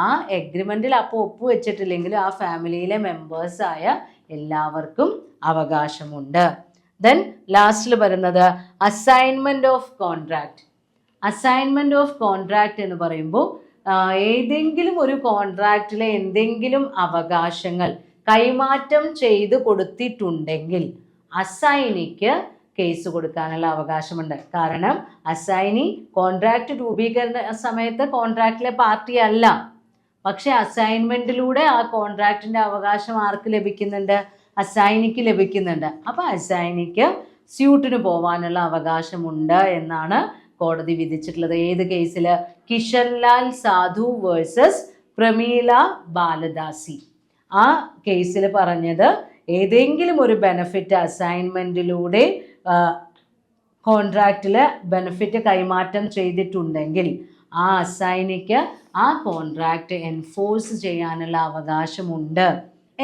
ആ എഗ്രിമെൻറ്റിൽ അപ്പോൾ ഒപ്പുവെച്ചിട്ടില്ലെങ്കിൽ ആ ഫാമിലിയിലെ മെമ്പേഴ്സായ എല്ലാവർക്കും അവകാശമുണ്ട്. ദെൻ ലാസ്റ്റിൽ വരുന്നത് assignment of contract. Assignment of contract എന്ന് പറയുമ്പോൾ ഏതെങ്കിലും ഒരു കോൺട്രാക്റ്റിലെ എന്തെങ്കിലും അവകാശങ്ങൾ കൈമാറ്റം ചെയ്ത് കൊടുത്തിട്ടുണ്ടെങ്കിൽ അസൈനിക്ക് കേസ് കൊടുക്കാനുള്ള അവകാശമുണ്ട്. കാരണം അസൈനി കോൺട്രാക്റ്റ് രൂപീകരണ സമയത്ത് കോൺട്രാക്റ്റിലെ പാർട്ടി അല്ല. പക്ഷെ അസൈൻമെൻറ്റിലൂടെ ആ കോൺട്രാക്റ്റിൻ്റെ അവകാശം ആർക്ക് ലഭിക്കുന്നുണ്ട്? അസൈനിക്ക് ലഭിക്കുന്നുണ്ട്. അപ്പോൾ അസൈനിക്ക് സ്യൂട്ടിന് പോകാനുള്ള അവകാശമുണ്ട് എന്നാണ് കോടതി വിധിച്ചിട്ടുള്ളത്. ഏത് കേസിൽ? കിഷൻലാൽ സാധു വേഴ്സസ് പ്രമീള ബാലദാസി. ആ കേസിൽ പറഞ്ഞത് ഏതെങ്കിലും ഒരു ബെനഫിറ്റ് അസൈൻമെൻറ്റിലൂടെ കോൺട്രാക്റ്റിൽ ബെനഫിറ്റ് കൈമാറ്റം ചെയ്തിട്ടുണ്ടെങ്കിൽ ആ അസൈനിക്ക് ആ കോൺട്രാക്റ്റ് എൻഫോഴ്സ് ചെയ്യാനുള്ള അവകാശമുണ്ട്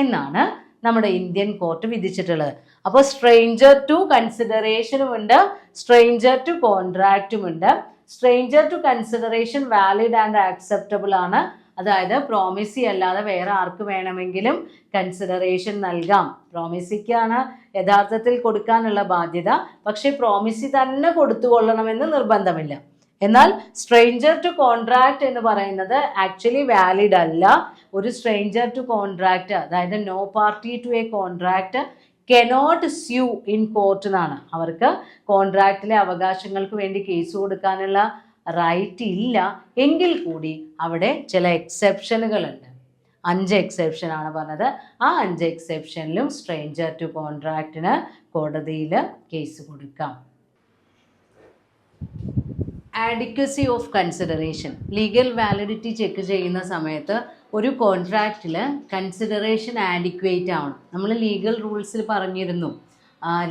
എന്നാണ് നമ്മുടെ ഇന്ത്യൻ കോർട്ട് വിധിച്ചിട്ടുള്ളത്. അപ്പോൾ സ്ട്രേഞ്ചർ ടു കൺസിഡറേഷനുമുണ്ട്, സ്ട്രേഞ്ചർ ടു കോൺട്രാക്റ്റുമുണ്ട്. Stranger to consideration valid and acceptable ആണ്. അതായത് പ്രോമിസി അല്ലാതെ വേറെ ആർക്ക് വേണമെങ്കിലും കൺസിഡറേഷൻ നൽകാം. പ്രോമിസിക്കാണ് യഥാർത്ഥത്തിൽ കൊടുക്കാനുള്ള ബാധ്യത. പക്ഷേ പ്രോമിസി തന്നെ കൊടുത്തുകൊള്ളണമെന്ന് നിർബന്ധമില്ല. എന്നാൽ സ്ട്രേഞ്ചർ ടു കോൺട്രാക്റ്റ് എന്ന് പറയുന്നത് ആക്ച്വലി വാലിഡ് അല്ല. ഒരു സ്ട്രേഞ്ചർ ടു കോൺട്രാക്റ്റ്, അതായത് no party to a contract cannot sue in court എന്നാണ്. അവർക്ക് കോൺട്രാക്റ്റിലെ അവകാശങ്ങൾക്ക് വേണ്ടി കേസ് കൊടുക്കാനുള്ള റൈറ്റ് ഇല്ല. എങ്കിൽ കൂടി അവിടെ ചില എക്സെപ്ഷനുകളുണ്ട്. 5 എക്സെപ്ഷനാണ് പറഞ്ഞത്. ആ 5 എക്സെപ്ഷനിലും സ്ട്രേഞ്ചർ ടു കോൺട്രാക്റ്റിന് കോടതിയിൽ കേസ് കൊടുക്കാം. Adequacy of consideration. Legal validity check ചെയ്യുന്ന സമയത്ത് ഒരു കോൺട്രാക്റ്റിൽ കൺസിഡറേഷൻ ആഡിക്വേറ്റ് ആവണം. നമ്മൾ ലീഗൽ റൂൾസിൽ പറഞ്ഞിരുന്നു,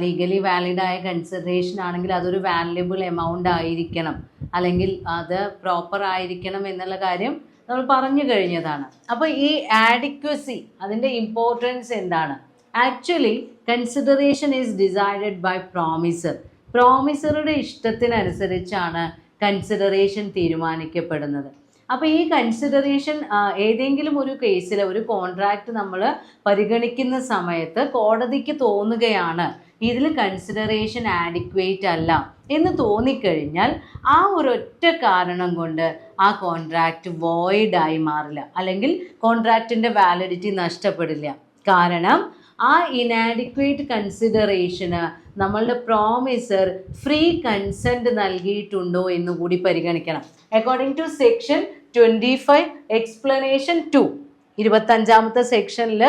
ലീഗലി വാലിഡായ കൺസിഡറേഷൻ ആണെങ്കിൽ അതൊരു വാല്യുബിൾ എമൗണ്ട് ആയിരിക്കണം, അല്ലെങ്കിൽ അത് പ്രോപ്പർ ആയിരിക്കണം എന്നുള്ള കാര്യം നമ്മൾ പറഞ്ഞു കഴിഞ്ഞതാണ്. അപ്പോൾ ഈ ആഡിക്വസി അതിൻ്റെ ഇമ്പോർട്ടൻസ് എന്താണ്? Actually consideration is decided by promisor. പ്രോമിസറുടെ ഇഷ്ടത്തിനനുസരിച്ചാണ് കൺസിഡറേഷൻ തീരുമാനിക്കപ്പെടുന്നത്. അപ്പോൾ ഈ കൺസിഡറേഷൻ ഏതെങ്കിലും ഒരു കേസിൽ ഒരു കോൺട്രാക്റ്റ് നമ്മൾ പരിഗണിക്കുന്ന സമയത്ത് കോടതിക്ക് തോന്നുകയാണ് ഇതിൽ കൺസിഡറേഷൻ ആഡിക്വേറ്റ് അല്ല എന്ന് തോന്നിക്കഴിഞ്ഞാൽ ആ ഒരൊറ്റ കാരണം കൊണ്ട് ആ കോൺട്രാക്റ്റ് വോയിഡായി മാറില്ല, അല്ലെങ്കിൽ കോൺട്രാക്റ്റിൻ്റെ വാലിഡിറ്റി നഷ്ടപ്പെടില്ല. കാരണം ആ ഇനാഡിക്വേറ്റ് കൺസിഡറേഷന് നമ്മളുടെ പ്രോമിസർ ഫ്രീ കൺസെൻറ്റ് നൽകിയിട്ടുണ്ടോ എന്ന് കൂടി പരിഗണിക്കണം. അക്കോർഡിംഗ് ടു സെക്ഷൻ 25 എക്സ്പ്ലനേഷൻ 2 25ാമത്തെ സെക്ഷനിൽ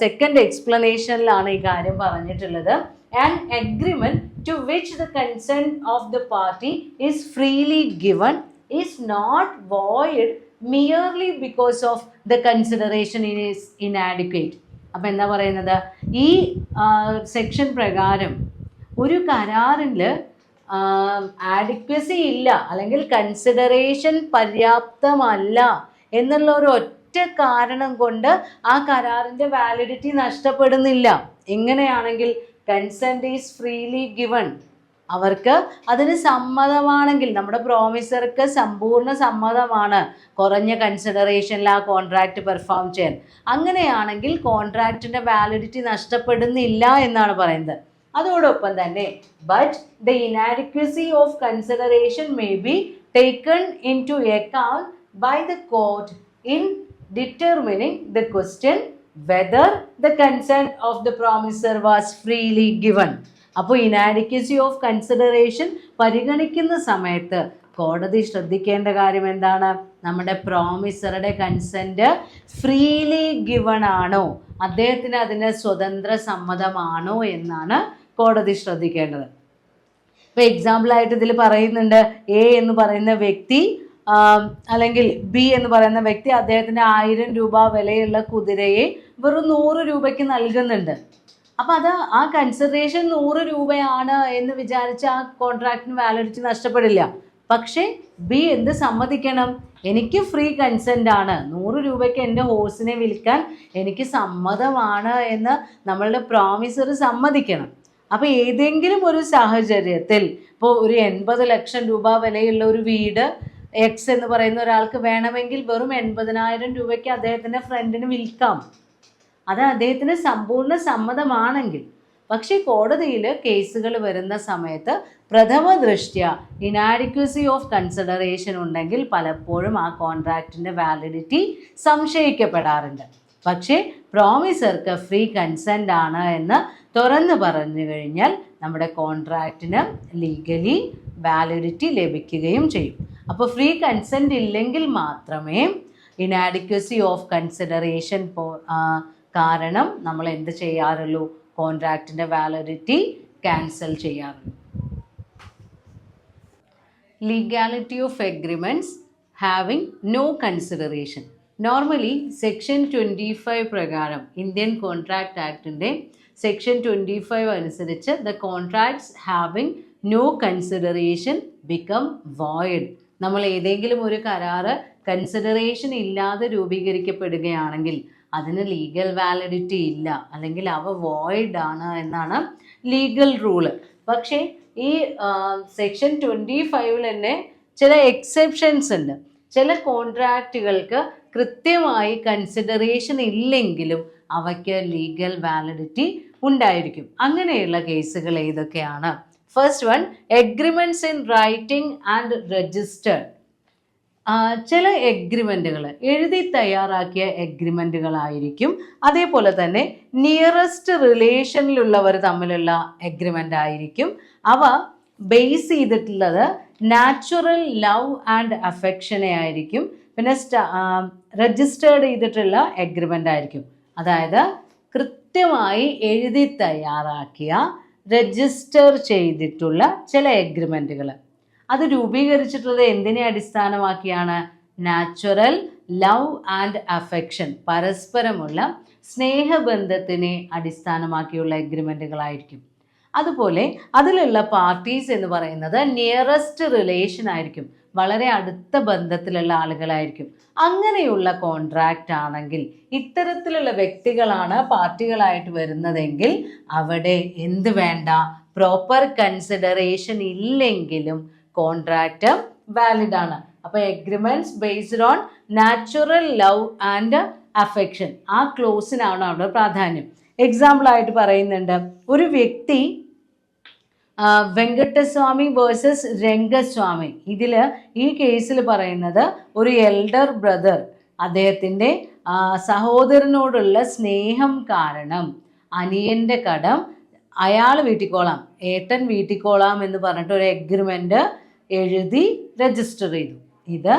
സെക്കൻഡ് എക്സ്പ്ലനേഷനിലാണ് ഈ കാര്യം പറഞ്ഞിട്ടുള്ളത്. An agreement to which the consent of the party is freely given is not void merely because of the consideration is inadequate. അപ്പം എന്താ പറയുന്നത്, ഈ സെക്ഷൻ പ്രകാരം ഒരു കരാറിൽ ആഡിക്വസി ഇല്ല അല്ലെങ്കിൽ കൺസിഡറേഷൻ പര്യാപ്തമല്ല എന്നുള്ള ഒരു ഒറ്റ കാരണം കൊണ്ട് ആ കരാറിൻ്റെ വാലിഡിറ്റി നഷ്ടപ്പെടുന്നില്ല. എങ്ങനെയാണെങ്കിൽ കൺസെൻറ്റ് ഈസ് ഫ്രീലി ഗിവൺ, അവർക്ക് അതിന് സമ്മതമാണെങ്കിൽ, നമ്മുടെ പ്രോമിസർക്ക് സമ്പൂർണ്ണ സമ്മതമാണ് കുറഞ്ഞ കൺസിഡറേഷനിൽ ആ കോൺട്രാക്റ്റ് പെർഫോം ചെയ്യാൻ, അങ്ങനെയാണെങ്കിൽ കോൺട്രാക്റ്റിൻ്റെ വാലിഡിറ്റി നഷ്ടപ്പെടുന്നില്ല എന്നാണ് പറയുന്നത്. അതോടൊപ്പം തന്നെ but the inadequacy of consideration may be taken in to account by the court in determining the question whether the consent of the promisor was freely given. അപ്പോൾ ഇനാഡിക്വസി ഓഫ് കൺസിഡറേഷൻ പരിഗണിക്കുന്ന സമയത്ത് കോടതി ശ്രദ്ധിക്കേണ്ട കാര്യം എന്താണ്, നമ്മുടെ പ്രോമിസറുടെ കൺസെന്റ് ഫ്രീലി ഗിവൺ ആണോ, അദ്ദേഹത്തിന് അതിന് സ്വതന്ത്ര സമ്മതമാണോ എന്നാണ് കോടതി ശ്രദ്ധിക്കേണ്ടത്. ഇപ്പോൾ എക്സാമ്പിളായിട്ട് ഇതിൽ പറയുന്നുണ്ട്, എ എന്ന് പറയുന്ന വ്യക്തി അല്ലെങ്കിൽ ബി എന്ന് പറയുന്ന വ്യക്തി അദ്ദേഹത്തിന് 1000 രൂപ വിലയുള്ള കുതിരയെ വെറും 100 രൂപയ്ക്ക് നൽകുന്നുണ്ട്. അപ്പം അത് ആ കൺസിഡറേഷൻ 100 രൂപയാണ് എന്ന് വിചാരിച്ച് ആ കോൺട്രാക്റ്റിന് വാലിഡിറ്റി നഷ്ടപ്പെടില്ല. പക്ഷേ ബി എന്ത് സമ്മതിക്കണം, എനിക്ക് ഫ്രീ കൺസെൻ്റ് ആണ്, 100 രൂപയ്ക്ക് എൻ്റെ ഹോഴ്സിനെ വിൽക്കാൻ എനിക്ക് സമ്മതമാണ് എന്ന് നമ്മളുടെ പ്രോമിസർ സമ്മതിക്കണം. അപ്പോൾ ഏതെങ്കിലും ഒരു സാഹചര്യത്തിൽ ഇപ്പോൾ ഒരു 80 ലക്ഷം രൂപ വിലയുള്ള ഒരു വീട് എക്സ് എന്ന് പറയുന്ന ഒരാൾക്ക് വേണമെങ്കിൽ വെറും 80,000 രൂപയ്ക്ക് അദ്ദേഹത്തിൻ്റെ ഫ്രണ്ടിന് വിൽക്കാം, അത് അദ്ദേഹത്തിന് സമ്പൂർണ്ണ സമ്മതമാണെങ്കിൽ. പക്ഷേ കോടതിയിൽ കേസുകൾ വരുന്ന സമയത്ത് പ്രഥമ ദൃഷ്ട്യ ഇനാഡിക്വസി ഓഫ് കൺസിഡറേഷൻ ഉണ്ടെങ്കിൽ പലപ്പോഴും ആ കോൺട്രാക്റ്റിൻ്റെ വാലിഡിറ്റി സംശയിക്കപ്പെടാറുണ്ട്. പക്ഷേ പ്രോമിസർക്ക് ഫ്രീ കൺസെൻ്റ് ആണ് എന്ന് തുറന്നു പറഞ്ഞു കഴിഞ്ഞാൽ നമ്മുടെ കോൺട്രാക്റ്റിന് ലീഗലി വാലിഡിറ്റി ലഭിക്കുകയും ചെയ്യും. അപ്പോൾ ഫ്രീ കൺസെൻ്റ് ഇല്ലെങ്കിൽ മാത്രമേ ഇനാഡിക്വസി ഓഫ് കൺസിഡറേഷൻ കാരണം നമ്മൾ എന്ത് ചെയ്യാറുള്ളൂ, കോൺട്രാക്റ്റിൻ്റെ വാലിഡിറ്റി ക്യാൻസൽ ചെയ്യാറുള്ളൂ. Legality of agreements having no consideration. Normally section 25 പ്രകാരം ഇന്ത്യൻ കോൺട്രാക്ട് ആക്ടിൻ്റെ സെക്ഷൻ 25 അനുസരിച്ച് the contracts having no consideration become void. നമ്മൾ ഏതെങ്കിലും ഒരു കരാറ് കൺസിഡറേഷൻ ഇല്ലാതെ രൂപീകരിക്കപ്പെടുകയാണെങ്കിൽ അതിന് ലീഗൽ വാലിഡിറ്റി ഇല്ല, അല്ലെങ്കിൽ അവ വോയിഡ് ആണ് എന്നാണ് ലീഗൽ റൂള്. പക്ഷേ ഈ സെക്ഷൻ 25 തന്നെ ചില എക്സെപ്ഷൻസ് ഉണ്ട്. ചില കോൺട്രാക്റ്റുകൾക്ക് കൃത്യമായി കൺസിഡറേഷൻ ഇല്ലെങ്കിലും അവയ്ക്ക് ലീഗൽ വാലിഡിറ്റി ഉണ്ടായിരിക്കും. അങ്ങനെയുള്ള കേസുകൾ ഏതൊക്കെയാണ്? First one, agreements in writing and registered. ചില എഗ്രിമെൻറ്റുകൾ എഴുതി തയ്യാറാക്കിയ എഗ്രിമെൻറ്റുകളായിരിക്കും. അതേപോലെ തന്നെ നിയറസ്റ്റ് റിലേഷനിലുള്ളവർ തമ്മിലുള്ള എഗ്രിമെൻ്റ് ആയിരിക്കും. അവ ബേസ് ചെയ്തിട്ടുള്ളത് നാച്ചുറൽ ലവ് ആൻഡ് അഫെക്ഷനെ ആയിരിക്കും. പിന്നെ രജിസ്റ്റേർഡ് ചെയ്തിട്ടുള്ള എഗ്രിമെൻ്റ് ആയിരിക്കും. അതായത് കൃത്യമായി എഴുതി തയ്യാറാക്കിയ രജിസ്റ്റർ ചെയ്തിട്ടുള്ള ചില എഗ്രിമെൻറ്റുകൾ. അത് രൂപീകരിച്ചിട്ടുള്ളത് എന്തിനെ അടിസ്ഥാനമാക്കിയാണ്? നാച്ചുറൽ ലവ് ആൻഡ് അഫെക്ഷൻ, പരസ്പരമുള്ള സ്നേഹബന്ധത്തിനെ അടിസ്ഥാനമാക്കിയുള്ള എഗ്രിമെൻറ്റുകളായിരിക്കും. അതുപോലെ അതിലുള്ള പാർട്ടീസ് എന്ന് പറയുന്നത് നിയറസ്റ്റ് റിലേഷൻ ആയിരിക്കും, വളരെ അടുത്ത ബന്ധത്തിലുള്ള ആളുകളായിരിക്കും. അങ്ങനെയുള്ള കോൺട്രാക്റ്റ് ആണെങ്കിൽ, ഇത്തരത്തിലുള്ള വ്യക്തികളാണ് പാർട്ടികളായിട്ട് വരുന്നതെങ്കിൽ അവിടെ എന്ത് വേണ്ട, പ്രോപ്പർ കൺസിഡറേഷൻ ഇല്ലെങ്കിലും കോൺട്രാക്റ്റ് വാലിഡ് ആണ്. അപ്പോൾ agreements based on natural love and affection, ആ ക്ലോസിനാണ് അവിടെ പ്രാധാന്യം. എക്സാമ്പിളായിട്ട് പറയുന്നുണ്ട്, ഒരു വ്യക്തി വെങ്കട്ടസ്വാമി വേഴ്സസ് രംഗസ്വാമി, ഇതിൽ ഈ കേസിൽ പറയുന്നത് ഒരു എൽഡർ ബ്രദർ അദ്ദേഹത്തിൻ്റെ സഹോദരനോടുള്ള സ്നേഹം കാരണം അനിയൻ്റെ കടം അയാൾ വീട്ടിക്കോളാം, ഏട്ടൻ വീട്ടിക്കോളാം എന്ന് പറഞ്ഞിട്ട് ഒരു എഗ്രിമെൻ്റ് എഴുതി രജിസ്റ്റർ ചെയ്തു. ഇത്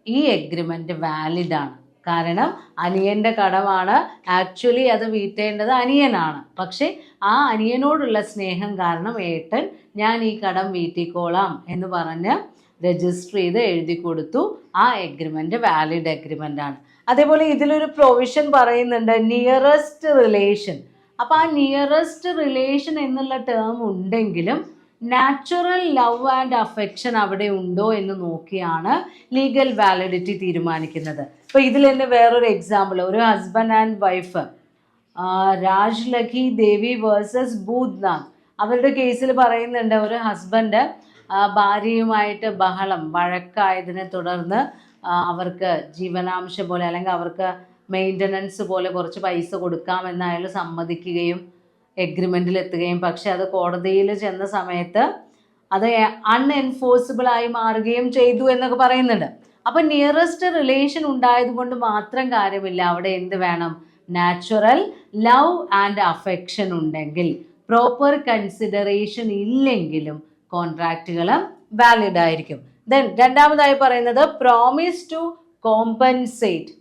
ഈ എഗ്രിമെൻ്റ് വാലിഡ് ആണ്. കാരണം അനിയൻ്റെ കടമാണ്, ആക്ച്വലി അത് വീട്ടേണ്ടത് അനിയനാണ്. പക്ഷേ ആ അനിയനോടുള്ള സ്നേഹം കാരണം ഏട്ടൻ ഞാൻ ഈ കടം വീട്ടിക്കോളാം എന്ന് പറഞ്ഞ് രജിസ്റ്റർ ചെയ്ത് എഴുതി കൊടുത്തു. ആ എഗ്രിമെൻ്റ് വാലിഡ് എഗ്രിമെൻ്റ് ആണ്. അതേപോലെ ഇതിലൊരു പ്രൊവിഷൻ പറയുന്നുണ്ട്, നിയറസ്റ്റ് റിലേഷൻ. അപ്പോൾ ആ നിയറസ്റ്റ് റിലേഷൻ എന്നുള്ള ടേം ഉണ്ടെങ്കിലും നാച്ചുറൽ ലവ് ആൻഡ് അഫെക്ഷൻ അവിടെ ഉണ്ടോ എന്ന് നോക്കിയാണ് ലീഗൽ വാലിഡിറ്റി തീരുമാനിക്കുന്നത്. ഇപ്പോൾ ഇതിൽ തന്നെ വേറൊരു എക്സാമ്പിൾ, ഒരു husband and wife, Rajlakhi Devi versus Bhutnath. അവരുടെ കേസിൽ പറയുന്നുണ്ട്, ഒരു ഹസ്ബൻഡ് ഭാര്യയുമായിട്ട് വഴക്കായതിനെ തുടർന്ന് അവർക്ക് ജീവനാംശം പോലെ അല്ലെങ്കിൽ അവർക്ക് മെയിൻ്റനൻസ് പോലെ കുറച്ച് പൈസ കൊടുക്കാമെന്ന് അയാൾ സമ്മതിക്കുകയും എഗ്രിമെൻറ്റിൽ എത്തുകയും, പക്ഷെ അത് കോടതിയിൽ ചെന്ന സമയത്ത് അത് അൺഎൻഫോഴ്സിബിൾ ആയി മാറുകയും ചെയ്തു എന്നൊക്കെ പറയുന്നുണ്ട്. അപ്പം നിയറസ്റ്റ് റിലേഷൻ ഉണ്ടായതുകൊണ്ട് മാത്രം കാര്യമില്ല, അവിടെ എന്ത് വേണം? നാച്ചുറൽ ലവ് ആൻഡ് അഫെക്ഷൻ ഉണ്ടെങ്കിൽ, പ്രോപ്പർ കൺസിഡറേഷൻ ഇല്ലെങ്കിലും കോൺട്രാക്റ്റുകൾ വാലിഡ് ആയിരിക്കും. ദെൻ രണ്ടാമതായി പറയുന്നത് പ്രോമിസ് ടു കോമ്പൻസേറ്റ്.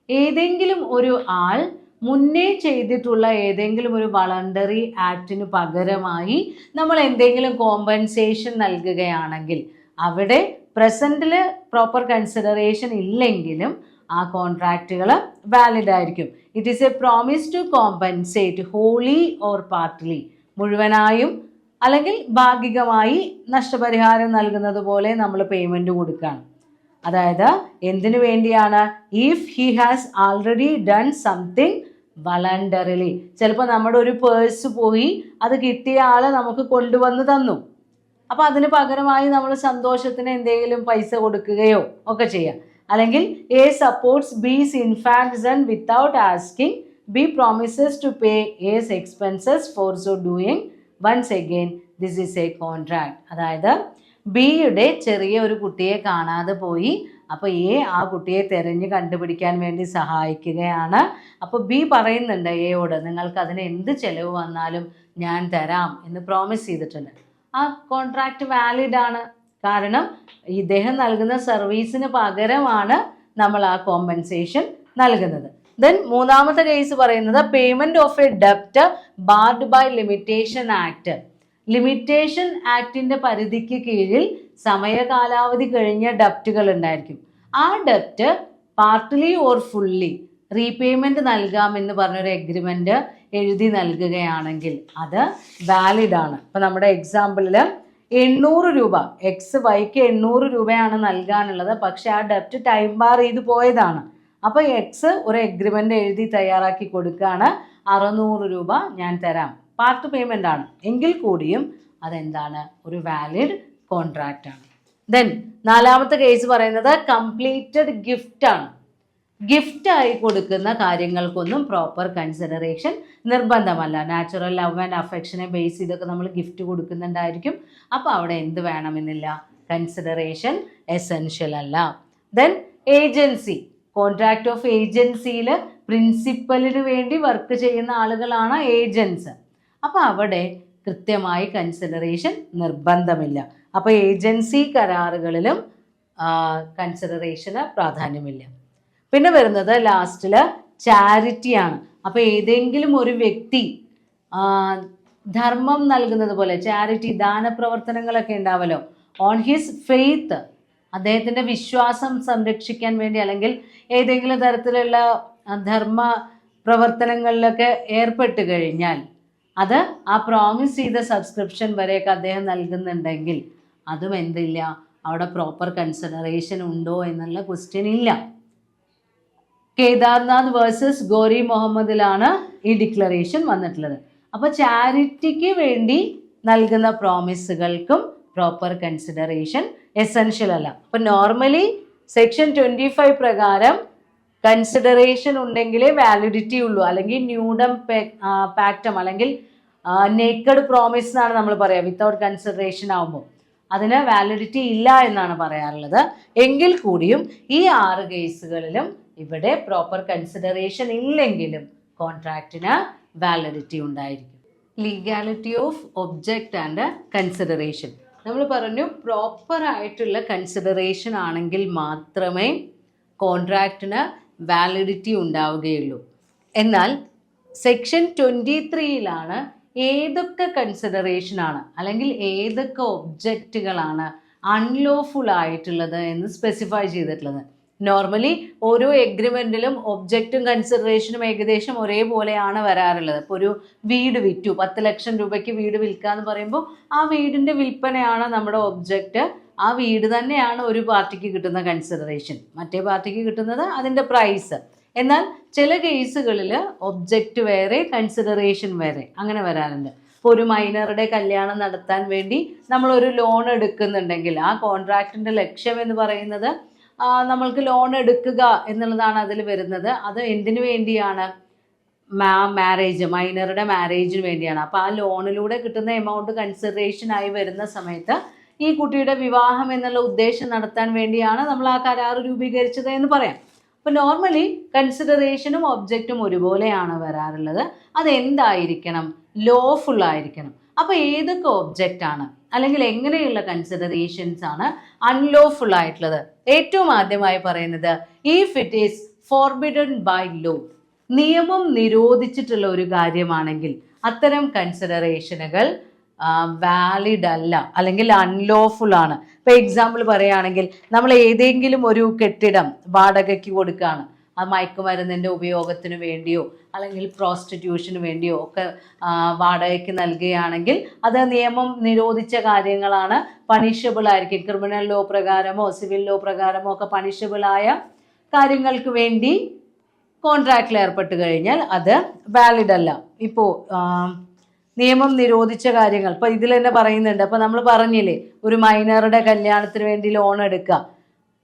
ഏതെങ്കിലും ഒരു ആൾ മുന്നേ ചെയ്തിട്ടുള്ള ഏതെങ്കിലും ഒരു വളണ്ടറി ആക്ടിന് പകരമായി നമ്മൾ എന്തെങ്കിലും കോമ്പൻസേഷൻ നൽകുകയാണെങ്കിൽ അവിടെ പ്രസൻറ്റിൽ പ്രോപ്പർ കൺസിഡറേഷൻ ഇല്ലെങ്കിലും ആ കോൺട്രാക്റ്റുകൾ വാലിഡ് ആയിരിക്കും. It is a promise to compensate wholly or partly, മുഴുവനായും അല്ലെങ്കിൽ ഭാഗികമായി നഷ്ടപരിഹാരം നൽകുന്നത് പോലെ നമ്മൾ പേയ്മെൻറ്റ് കൊടുക്കുകയാണ്. അതായത് എന്തിനു വേണ്ടിയാണ്? If he has already done something വളണ്ടറിലി. ചിലപ്പോൾ നമ്മുടെ ഒരു പേഴ്സ് പോയി, അത് കിട്ടിയ ആൾ നമുക്ക് കൊണ്ടുവന്ന് തന്നു, അപ്പോൾ അതിന് പകരമായി നമ്മൾ സന്തോഷത്തിന് എന്തെങ്കിലും പൈസ കൊടുക്കുകയോ ഒക്കെ ചെയ്യാം. അല്ലെങ്കിൽ A supports B's infants without asking, B promises to pay A's expenses for so doing, once again this is a contract. അതായത് ബിയുടെ ചെറിയ ഒരു കുട്ടിയെ കാണാതെ പോയി, അപ്പോൾ എ ആ കുട്ടിയെ തിരഞ്ഞ് കണ്ടുപിടിക്കാൻ വേണ്ടി സഹായിക്കുകയാണ്. അപ്പോൾ ബി പറയുന്നുണ്ട് എയോട്, നിങ്ങൾക്ക് അതിന് എന്ത് ചിലവ് വന്നാലും ഞാൻ തരാം എന്ന് പ്രോമിസ് ചെയ്തിട്ടുണ്ട്. ആ കോൺട്രാക്റ്റ് വാലിഡ് ആണ്. കാരണം ഇദ്ദേഹം നൽകുന്ന സർവീസിന് പകരമാണ് നമ്മൾ ആ കോമ്പൻസേഷൻ നൽകുന്നത്. ദെൻ മൂന്നാമത്തെ കേസ് പറയുന്നത് പേയ്മെൻറ്റ് ഓഫ് എ ഡെപ്റ്റ് barred by limitation act. Limitation ആക്ടിൻ്റെ പരിധിക്ക് കീഴിൽ സമയകാലാവധി കഴിഞ്ഞ ഡെപ്റ്റുകൾ ഉണ്ടായിരിക്കും. ആ ഡെപ്റ്റ് പാർട്ട്ലി ഓർ ഫുള്ളി റീപേയ്മെൻറ്റ് നൽകാമെന്ന് പറഞ്ഞൊരു എഗ്രിമെൻറ്റ് എഴുതി നൽകുകയാണെങ്കിൽ അത് വാലിഡ് ആണ്. ഇപ്പം നമ്മുടെ എക്സാമ്പിളിൽ 800 രൂപ, എക്സ് വൈക്ക് 800 രൂപയാണ് നൽകാനുള്ളത്, പക്ഷെ ആ ഡെപ്റ്റ് ടൈം ബാർ ചെയ്ത് പോയതാണ്. അപ്പോൾ എക്സ് ഒരു എഗ്രിമെൻ്റ് എഴുതി തയ്യാറാക്കി കൊടുക്കുകയാണ്, 600 രൂപ ഞാൻ തരാം, പാർട്ട് പേയ്മെൻ്റ് ആണ്, എങ്കിൽ കൂടിയും അതെന്താണ്? ഒരു വാലിഡ് കോൺട്രാക്റ്റ് ആണ്. ദെൻ നാലാമത്തെ കേസ് പറയുന്നത് കംപ്ലീറ്റഡ് ഗിഫ്റ്റ് ആണ്. ഗിഫ്റ്റായി കൊടുക്കുന്ന കാര്യങ്ങൾക്കൊന്നും പ്രോപ്പർ കൺസിഡറേഷൻ നിർബന്ധമല്ല. നാച്ചുറൽ ലവ് ആൻഡ് അഫെക്ഷനെ ബേസ് ചെയ്തൊക്കെ നമ്മൾ ഗിഫ്റ്റ് കൊടുക്കുന്നുണ്ടായിരിക്കും. അപ്പോൾ അവിടെ എന്ത് വേണമെന്നില്ല? കൺസിഡറേഷൻ എസെൻഷ്യൽ അല്ല. ദെൻ ഏജൻസി, കോൺട്രാക്ട് ഓഫ് ഏജൻസിയിൽ പ്രിൻസിപ്പലിന് വേണ്ടി വർക്ക് ചെയ്യുന്ന ആളുകളാണ് ഏജൻസ്. അപ്പോൾ അവിടെ കൃത്യമായി കൺസിഡറേഷൻ നിർബന്ധമില്ല. അപ്പോൾ ഏജൻസി കരാറുകളിലും കൺസിഡറേഷന് പ്രാധാന്യമില്ല. പിന്നെ വരുന്നത് ലാസ്റ്റിൽ ചാരിറ്റിയാണ്. അപ്പോൾ ഏതെങ്കിലും ഒരു വ്യക്തി ധർമ്മം നൽകുന്നത് പോലെ, ചാരിറ്റി ദാനപ്രവർത്തനങ്ങളൊക്കെ ഉണ്ടാവല്ലോ, ഓൺ ഹിസ് ഫെയ്ത്ത്, അദ്ദേഹത്തിൻ്റെ വിശ്വാസം സംരക്ഷിക്കാൻ വേണ്ടി അല്ലെങ്കിൽ ഏതെങ്കിലും തരത്തിലുള്ള ധർമ്മ പ്രവർത്തനങ്ങളിലൊക്കെ ഏർപ്പെട്ട് കഴിഞ്ഞാൽ അത് ആ പ്രോമിസ് ചെയ്ത സബ്സ്ക്രിപ്ഷൻ വരെയൊക്കെ അദ്ദേഹം നൽകുന്നുണ്ടെങ്കിൽ അതും എന്തില്ല, അവിടെ പ്രോപ്പർ കൺസിഡറേഷൻ ഉണ്ടോ എന്നുള്ള ക്വസ്റ്റ്യൻ ഇല്ല. കേദാർനാഥ് വേഴ്സസ് ഗോരി മുഹമ്മദിലാണ് ഈ ഡിക്ലറേഷൻ വന്നിട്ടുള്ളത്. അപ്പോൾ ചാരിറ്റിക്ക് വേണ്ടി നൽകുന്ന പ്രോമിസുകൾക്കും പ്രോപ്പർ കൺസിഡറേഷൻ എസെൻഷ്യൽ അല്ല. അപ്പോൾ നോർമലി സെക്ഷൻ 25 പ്രകാരം കൺസിഡറേഷൻ ഉണ്ടെങ്കിലേ വാലിഡിറ്റി ഉള്ളൂ. അല്ലെങ്കിൽ ന്യൂഡം പാക്റ്റം അല്ലെങ്കിൽ നേക്കഡ് പ്രോമിസ് എന്നാണ് നമ്മൾ പറയുക. വിത്തൗട്ട് കൺസിഡറേഷൻ ആകുമ്പോൾ അതിന് വാലിഡിറ്റി ഇല്ല എന്നാണ് പറയാറുള്ളത്. എങ്കിൽ കൂടിയും ഈ 6 കേസുകളിലും ഇവിടെ പ്രോപ്പർ കൺസിഡറേഷൻ ഇല്ലെങ്കിലും കോൺട്രാക്റ്റിന് വാലിഡിറ്റി ഉണ്ടായിരിക്കും. Legality of object and consideration. നമ്മൾ പറഞ്ഞു പ്രോപ്പർ ആയിട്ടുള്ള കൺസിഡറേഷൻ ആണെങ്കിൽ മാത്രമേ കോൺട്രാക്റ്റിന് വാലിഡിറ്റി ഉണ്ടാവുകയുള്ളൂ. എന്നാൽ സെക്ഷൻ 23-ലാണ് ഏതൊക്കെ കൺസിഡറേഷനാണ് അല്ലെങ്കിൽ ഏതൊക്കെ ഒബ്ജക്റ്റുകളാണ് അൺലോഫുൾ ആയിട്ടുള്ളത് എന്ന് സ്പെസിഫൈ ചെയ്തിട്ടുള്ളത്. നോർമലി ഓരോ എഗ്രിമെൻറ്റിലും ഒബ്ജക്റ്റും കൺസിഡറേഷനും ഏകദേശം ഒരേപോലെയാണ് വരാറുള്ളത്. ഇപ്പോൾ ഒരു വീട് വിറ്റു, 10 ലക്ഷം രൂപയ്ക്ക് വീട് വിൽക്കുക എന്ന് പറയുമ്പോൾ ആ വീടിൻ്റെ വിൽപ്പനയാണ് നമ്മുടെ ഒബ്ജക്റ്റ്. ആ വീട് തന്നെയാണ് ഒരു പാർട്ടിക്ക് കിട്ടുന്ന കൺസിഡറേഷൻ, മറ്റേ പാർട്ടിക്ക് കിട്ടുന്നത് അതിൻ്റെ പ്രൈസ്. എന്നാൽ ചില കേസുകളിൽ ഒബ്ജക്റ്റ് വേറെ കൺസിഡറേഷൻ വേറെ അങ്ങനെ വരാറുണ്ട്. ഇപ്പോൾ ഒരു മൈനറുടെ കല്യാണം നടത്താൻ വേണ്ടി നമ്മളൊരു ലോൺ എടുക്കുന്നുണ്ടെങ്കിൽ ആ കോൺട്രാക്റ്റിൻ്റെ ലക്ഷ്യം എന്ന് പറയുന്നത് നമ്മൾക്ക് ലോൺ എടുക്കുക എന്നുള്ളതാണ് അതിൽ വരുന്നത്. അത് എന്തിനു വേണ്ടിയാണ്? മാരേജ്, മൈനറുടെ മാരേജിന് വേണ്ടിയാണ്. അപ്പോൾ ആ ലോണിലൂടെ കിട്ടുന്ന എമൗണ്ട് കൺസിഡറേഷനായി വരുന്ന സമയത്ത് ഈ കുട്ടിയുടെ വിവാഹം എന്നുള്ള ഉദ്ദേശം നടത്താൻ വേണ്ടിയാണ് നമ്മൾ ആ കരാർ രൂപീകരിച്ചത് എന്ന് പറയാം. അപ്പോൾ നോർമലി കൺസിഡറേഷനും ഒബ്ജക്റ്റും ഒരുപോലെയാണ് വരാറുള്ളത്. അതെന്തായിരിക്കണം? ലോഫുൾ ആയിരിക്കണം. അപ്പോൾ ഏതൊക്കെ ഒബ്ജക്റ്റാണ് അല്ലെങ്കിൽ എങ്ങനെയുള്ള കൺസിഡറേഷൻസ് ആണ് അൺലോഫുൾ ആയിട്ടുള്ളത്? ഏറ്റവും ആദ്യമായി പറയുന്നത് if it is forbidden by law, നിയമം നിരോധിച്ചിട്ടുള്ള ഒരു കാര്യമാണെങ്കിൽ അത്തരം കൺസിഡറേഷനുകൾ വാലിഡ് അല്ല അല്ലെങ്കിൽ അൺലോഫുൾ ആണ്. ഇപ്പോൾ എക്സാമ്പിൾ പറയുകയാണെങ്കിൽ നമ്മൾ ഏതെങ്കിലും ഒരു കെട്ടിടം വാടകയ്ക്ക് കൊടുക്കുകയാണ്, ആ മയക്കുമരുന്നിൻ്റെ ഉപയോഗത്തിന് വേണ്ടിയോ അല്ലെങ്കിൽ പ്രോസ്റ്റിറ്റ്യൂഷന് വേണ്ടിയോ ഒക്കെ വാടകയ്ക്ക് നൽകുകയാണെങ്കിൽ അത് നിയമം നിരോധിച്ച കാര്യങ്ങളാണ്, പണിഷബിൾ ആയിരിക്കും. ക്രിമിനൽ ലോ പ്രകാരമോ സിവിൽ ലോ പ്രകാരമോ ഒക്കെ പണിഷബിളായ കാര്യങ്ങൾക്ക് വേണ്ടി കോൺട്രാക്റ്റിൽ ഏർപ്പെട്ട് കഴിഞ്ഞാൽ അത് വാലിഡ് അല്ല. ഇപ്പോൾ നിയമം നിരോധിച്ച കാര്യങ്ങൾ ഇപ്പോൾ ഇതിൽ തന്നെ പറയുന്നുണ്ട്. അപ്പോൾ നമ്മൾ പറഞ്ഞില്ലേ, ഒരു മൈനറുടെ കല്യാണത്തിന് വേണ്ടി ലോൺ എടുക്കുക,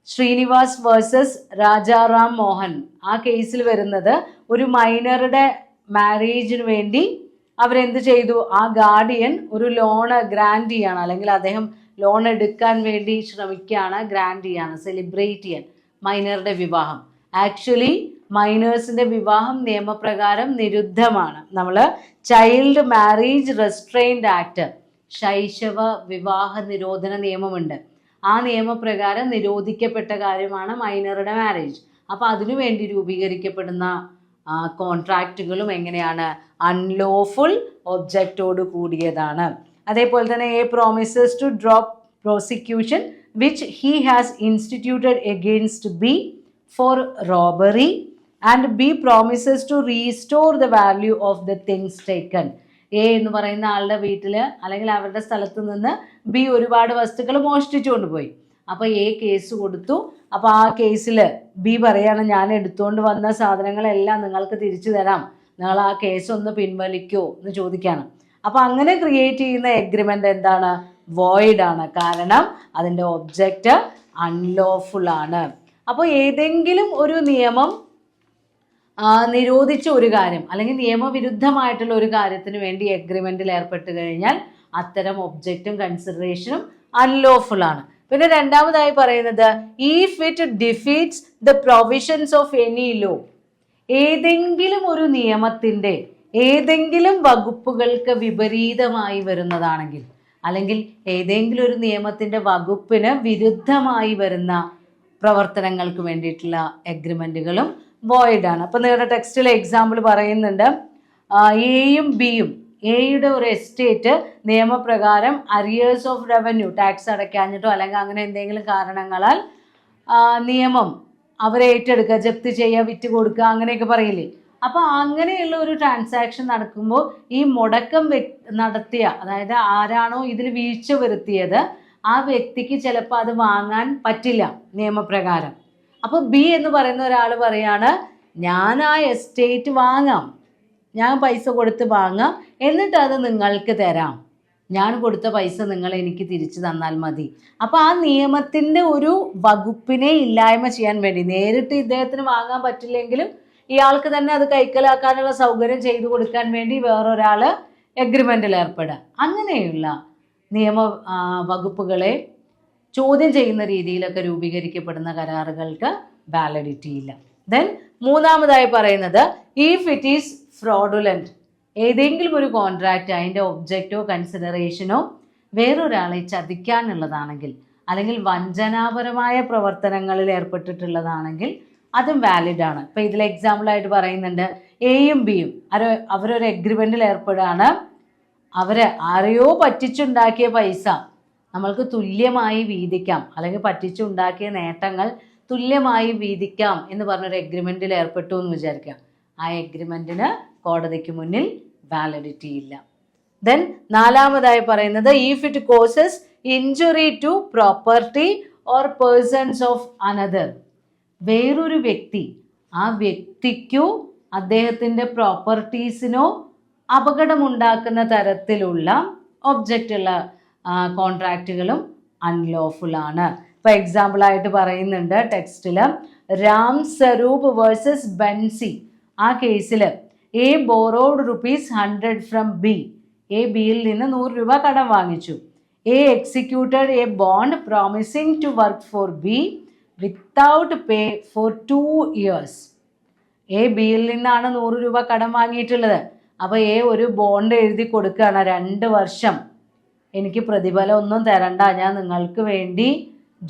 ശ്രീനിവാസ് വേഴ്സസ് രാജാറാം മോഹൻ, ആ കേസിൽ വരുന്നത് ഒരു മൈനറുടെ മാരേജിന് വേണ്ടി അവരെന്ത് ചെയ്തു, ആ ഗാർഡിയൻ ഒരു ലോണ് ഗ്രാൻഡ് ചെയ്യാണ്, അല്ലെങ്കിൽ അദ്ദേഹം ലോൺ എടുക്കാൻ വേണ്ടി ശ്രമിക്കുകയാണ്, ഗ്രാൻഡ് ചെയ്യാണ്, സെലിബ്രേറ്റ് ചെയ്യാൻ മൈനറുടെ വിവാഹം. ആക്ച്വലി മൈനേഴ്സിൻ്റെ വിവാഹം നിയമപ്രകാരം നിരുദ്ധമാണ്. നമ്മൾ ചൈൽഡ് മാരേജ് റെസ്ട്രെയിൻഡ് ആക്ട്, ശൈശവ വിവാഹ നിരോധന നിയമമുണ്ട്. ആ നിയമപ്രകാരം നിരോധിക്കപ്പെട്ട കാര്യമാണ് മൈനറുടെ മാരേജ്. അപ്പോൾ അതിനുവേണ്ടി രൂപീകരിക്കപ്പെടുന്ന കോൺട്രാക്റ്റുകളും എങ്ങനെയാണ്? അൺലോഫുൾ ഒബ്ജക്റ്റോട് കൂടിയതാണ്. അതേപോലെ തന്നെ A promises to drop prosecution which he has instituted against B for robbery and B promises to restore the value of the things taken. A എന്ന് പറയുന്ന ആളുടെ വീട്ടിൽ അല്ലെങ്കിൽ അവരുടെ സ്ഥലത്ത് നിന്ന് ബി ഒരുപാട് വസ്തുക്കൾ മോഷ്ടിച്ചുകൊണ്ട് പോയി. അപ്പോൾ എ കേസ് കൊടുത്തു. അപ്പോൾ ആ കേസിൽ ബി പറയാണ്, ഞാൻ എടുത്തുകൊണ്ട് വന്ന സാധനങ്ങളെല്ലാം നിങ്ങൾക്ക് തിരിച്ചു തരാം, നിങ്ങൾ ആ കേസ് ഒന്ന് പിൻവലിക്കോ എന്ന് ചോദിക്കുകയാണ്. അപ്പോൾ അങ്ങനെ ക്രിയേറ്റ് ചെയ്യുന്ന എഗ്രിമെൻ്റ് എന്താണ്? വോയിഡ് ആണ്. കാരണം അതിൻ്റെ ഒബ്ജക്റ്റ് അൺലോഫുൾ ആണ്. അപ്പോൾ ഏതെങ്കിലും ഒരു നിയമം നിരോധിച്ച ഒരു കാര്യം അല്ലെങ്കിൽ നിയമവിരുദ്ധമായിട്ടുള്ള ഒരു കാര്യത്തിന് വേണ്ടി എഗ്രിമെൻറ്റിൽ ഏർപ്പെട്ട് കഴിഞ്ഞാൽ അത്തരം ഒബ്ജക്റ്റും കൺസിഡറേഷനും അൺലോഫുൾ ആണ്. പിന്നെ രണ്ടാമതായി പറയുന്നത് if it defeats the provisions of any law, ഏതെങ്കിലും ഒരു നിയമത്തിൻ്റെ ഏതെങ്കിലും വകുപ്പുകൾക്ക് വിപരീതമായി വരുന്നതാണെങ്കിൽ അല്ലെങ്കിൽ ഏതെങ്കിലും ഒരു നിയമത്തിൻ്റെ വകുപ്പിന് വിരുദ്ധമായി വരുന്ന പ്രവർത്തനങ്ങൾക്ക് വേണ്ടിയിട്ടുള്ള എഗ്രിമെൻറ്റുകളും വോയിഡ് ആണ്. അപ്പോൾ നിങ്ങളുടെ ടെക്സ്റ്റിലെ എക്സാമ്പിൾ പറയുന്നുണ്ട്, എയും ബിയും, എയുടെ ഒരു എസ്റ്റേറ്റ് നിയമപ്രകാരം അരിയേഴ്സ് ഓഫ് റവന്യൂ, ടാക്സ് അടയ്ക്കാഞ്ഞിട്ടോ അല്ലെങ്കിൽ അങ്ങനെ എന്തെങ്കിലും കാരണങ്ങളാൽ നിയമം അവരെ ഏറ്റെടുക്കുക, ജപ്തി ചെയ്യുക, വിറ്റ് കൊടുക്കുക, അങ്ങനെയൊക്കെ പറയില്ലേ. അപ്പോൾ അങ്ങനെയുള്ള ഒരു ട്രാൻസാക്ഷൻ നടക്കുമ്പോൾ ഈ മുടക്കം നടത്തിയ, അതായത് ആരാണോ ഇതിൽ വീഴ്ച വരുത്തിയത് ആ വ്യക്തിക്ക് ചിലപ്പോൾ അത് വാങ്ങാൻ പറ്റില്ല നിയമപ്രകാരം. അപ്പോൾ ബി എന്ന് പറയുന്ന ഒരാൾ പറയാണ്, ഞാൻ ആ എസ്റ്റേറ്റ് വാങ്ങാം, ഞാൻ പൈസ കൊടുത്ത് വാങ്ങാം, എന്നിട്ട് അത് നിങ്ങൾക്ക് തരാം, ഞാൻ കൊടുത്ത പൈസ നിങ്ങൾ എനിക്ക് തിരിച്ചു തന്നാൽ മതി. അപ്പോൾ ആ നിയമത്തിൻ്റെ ഒരു വകുപ്പിനെ ഇല്ലായ്മ ചെയ്യാൻ വേണ്ടി, നേരിട്ട് ഇദ്ദേഹത്തിന് വാങ്ങാൻ പറ്റില്ലെങ്കിലും ഇയാൾക്ക് തന്നെ അത് കൈക്കലാക്കാനുള്ള സൗകര്യം ചെയ്തു കൊടുക്കാൻ വേണ്ടി വേറൊരാൾ എഗ്രിമെൻറ്റിൽ ഏർപ്പെടുക. അങ്ങനെയുള്ള നിയമ വകുപ്പുകളെ ചോദ്യം ചെയ്യുന്ന രീതിയിലൊക്കെ രൂപീകരിക്കപ്പെടുന്ന കരാറുകൾക്ക് വാലിഡിറ്റി ഇല്ല. ദെൻ മൂന്നാമതായി പറയുന്നത് ഇഫ് ഇറ്റ് ഈസ് ഫ്രോഡുലൻറ്റ്, ഏതെങ്കിലും ഒരു കോൺട്രാക്റ്റ് അതിൻ്റെ ഒബ്ജക്റ്റോ കൺസിഡറേഷനോ വേറൊരാളെ ചതിക്കാനുള്ളതാണെങ്കിൽ അല്ലെങ്കിൽ വഞ്ചനാപരമായ പ്രവർത്തനങ്ങളിൽ ഏർപ്പെട്ടിട്ടുള്ളതാണെങ്കിൽ അതും വാലിഡ് ആണ്. ഇപ്പം ഇതിൽ എക്സാമ്പിളായിട്ട് പറയുന്നുണ്ട്, എയും ബിയും അവരൊരു എഗ്രിമെൻറ്റിൽ ഏർപ്പെടുകയാണ്. ആരെയോ പറ്റിച്ചുണ്ടാക്കിയ പൈസ നമ്മൾക്ക് തുല്യമായി വീതിക്കാം, അല്ലെങ്കിൽ പറ്റിച്ചുണ്ടാക്കിയ നേട്ടങ്ങൾ തുല്യമായി വീതിക്കാം എന്ന് പറഞ്ഞൊരു എഗ്രിമെൻറ്റിൽ ഏർപ്പെട്ടു എന്ന് വിചാരിക്കാം. ആ എഗ്രിമെൻറ്റിന് കോടതിക്ക് മുന്നിൽ വാലിഡിറ്റി ഇല്ല. ദെൻ നാലാമതായി പറയുന്നത്, if it causes injury to property or persons of another. വേറൊരു വ്യക്തി, ആ വ്യക്തിക്കോ അദ്ദേഹത്തിൻ്റെ പ്രോപ്പർട്ടീസിനോ അപകടമുണ്ടാക്കുന്ന തരത്തിലുള്ള ഒബ്ജക്റ്റുള്ള കോൺട്രാക്റ്റുകളും അൺലോഫുൾ ആണ്. ഇപ്പോൾ എക്സാമ്പിളായിട്ട് പറയുന്നുണ്ട് ടെക്സ്റ്റിൽ, രാം സ്വരൂപ് വേഴ്സസ് ബൻസി. ആ കേസിൽ A borrowed ₹100 from B. A ബിയിൽ നിന്ന് 100 രൂപ കടം വാങ്ങിച്ചു. A executed a bond promising to work for B without pay for 2 years. A ബിയിൽ നിന്നാണ് 100 രൂപ കടം വാങ്ങിയിട്ടുള്ളത്. അപ്പോൾ എ ഒരു ബോണ്ട് എഴുതി കൊടുക്കുകയാണ്, 2 വർഷം എനിക്ക് പ്രതിഫലം ഒന്നും തരണ്ട, ഞാൻ നിങ്ങൾക്ക് വേണ്ടി